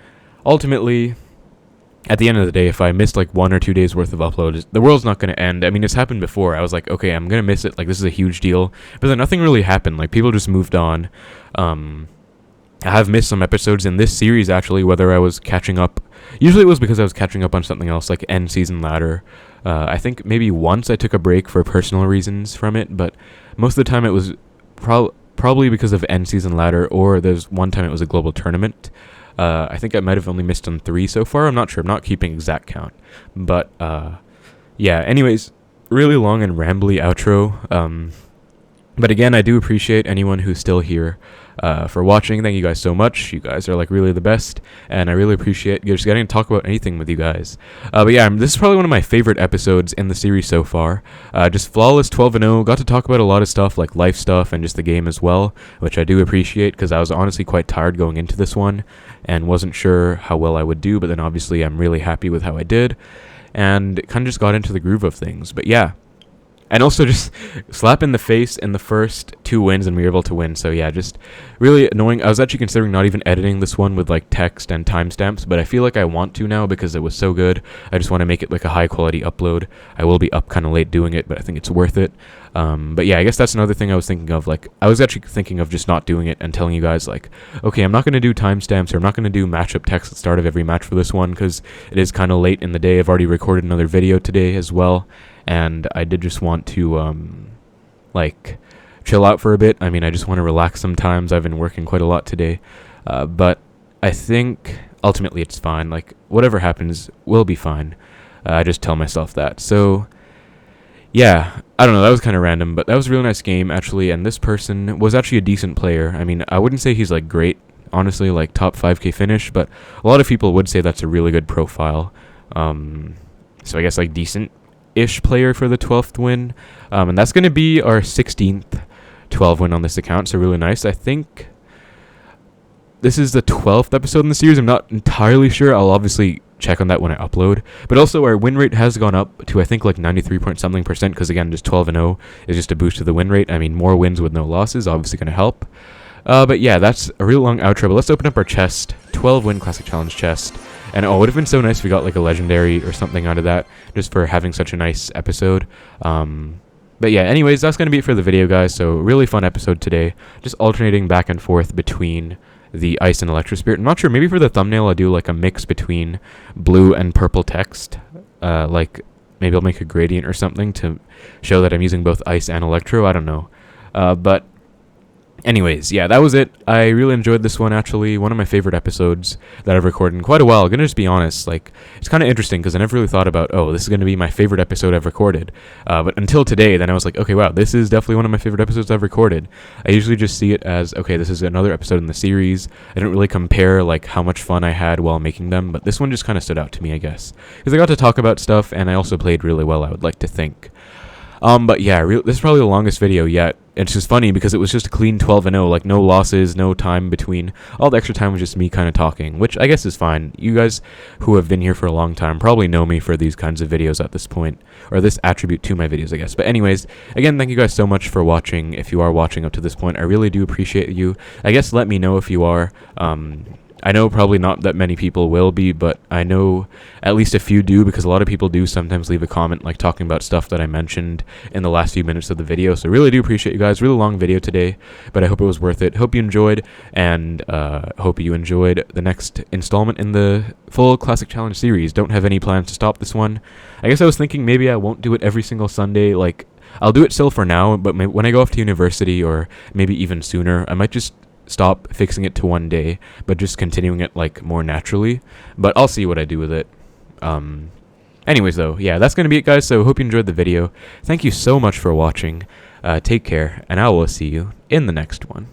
S1: ultimately, at the end of the day, if I missed like 1 or 2 days worth of uploads, the world's not going to end. I mean, it's happened before. I was like, okay, I'm going to miss it. Like, this is a huge deal. But then nothing really happened. Like, people just moved on. I have missed some episodes in this series, actually, whether I was catching up. Usually it was because I was catching up on something else, like end season ladder. I think maybe once I took a break for personal reasons from it, but most of the time it was probably because of end season ladder, or there's one time it was a global tournament. I think I might have only missed on 3 so far. I'm not sure. I'm not keeping exact count. But, yeah, anyways, really long and rambly outro. But again, I do appreciate anyone who's still here for watching. Thank you guys so much. You guys are like really the best, and I really appreciate just getting to talk about anything with you guys. But yeah, this is probably one of my favorite episodes in the series so far. Just flawless 12-0. Got to talk about a lot of stuff, like life stuff and just the game as well, which I do appreciate, because I was honestly quite tired going into this one and wasn't sure how well I would do, but then obviously I'm really happy with how I did, and kind of just got into the groove of things. But yeah. And also just slap in the face in the first 2 wins, and we were able to win. So yeah, just really annoying. I was actually considering not even editing this one with like text and timestamps, but I feel like I want to now because it was so good. I just want to make it like a high quality upload. I will be up kind of late doing it, but I think it's worth it. But yeah, I guess that's another thing I was thinking of. Like, I was actually thinking of just not doing it and telling you guys, like, okay, I'm not going to do timestamps, or I'm not going to do matchup text at the start of every match for this one, because it is kind of late in the day. I've already recorded another video today as well, and I did just want to, like, chill out for a bit. I mean, I just want to relax sometimes. I've been working quite a lot today, but I think ultimately it's fine. Like, whatever happens will be fine. I just tell myself that. So yeah, I don't know, that was kind of random, but that was a really nice game, actually, and this person was actually a decent player. I mean, I wouldn't say he's, like, great, honestly, like, top 5k finish, but a lot of people would say that's a really good profile. So I guess, like, decent-ish player for the 12th win, and that's going to be our 16th 12 win on this account, so really nice. I think this is the 12th episode in the series. I'm not entirely sure. I'll obviously check on that when I upload. But also, our win rate has gone up to, I think, like 93-point-something%, because again, just 12-0 is just a boost to the win rate. I mean, more wins with no losses, obviously going to help. But yeah, that's a real long outro. But let's open up our chest. 12-win Classic Challenge chest. And oh, it would have been so nice if we got like a legendary or something out of that, just for having such a nice episode. But yeah, anyways, that's going to be it for the video, guys. So, really fun episode today. Just alternating back and forth between the Ice and Electro Spirit. I'm not sure, maybe for the thumbnail I'll do like a mix between blue and purple text. Like, maybe I'll make a gradient or something to show that I'm using both Ice and Electro. I don't know. But anyways, yeah, that was it. I really enjoyed this one, actually. One of my favorite episodes that I've recorded in quite a while. I'm gonna just be honest, like, it's kind of interesting because I never really thought about, oh, this is gonna be my favorite episode I've recorded. But until today, then I was like, okay, wow, this is definitely one of my favorite episodes I've recorded. I usually just see it as, okay, this is another episode in the series. I don't really compare, like, how much fun I had while making them, but this one just kind of stood out to me, I guess. Because I got to talk about stuff, and I also played really well, I would like to think. But yeah, this is probably the longest video yet. It's just funny because it was just a clean 12-0, like no losses, no time between. All the extra time was just me kind of talking, which I guess is fine. You guys who have been here for a long time probably know me for these kinds of videos at this point, or this attribute to my videos, I guess. But anyways, again, thank you guys so much for watching. If you are watching up to this point, I really do appreciate you. I guess let me know if you are. I know probably not that many people will be, but I know at least a few do, because a lot of people do sometimes leave a comment like talking about stuff that I mentioned in the last few minutes of the video. So really do appreciate you guys. Really long video today, but I hope it was worth it. Hope you enjoyed, and hope you enjoyed the next installment in the full Classic Challenge series. Don't have any plans to stop this one. I guess I was thinking maybe I won't do it every single Sunday. Like, I'll do it still for now, but when I go off to university, or maybe even sooner, I might just stop fixing it to one day, but just continuing it like more naturally. But I'll see what I do with it. Anyways though, yeah, that's gonna be it, guys. So hope you enjoyed the video. Thank you so much for watching. Take care, and I will see you in the next one.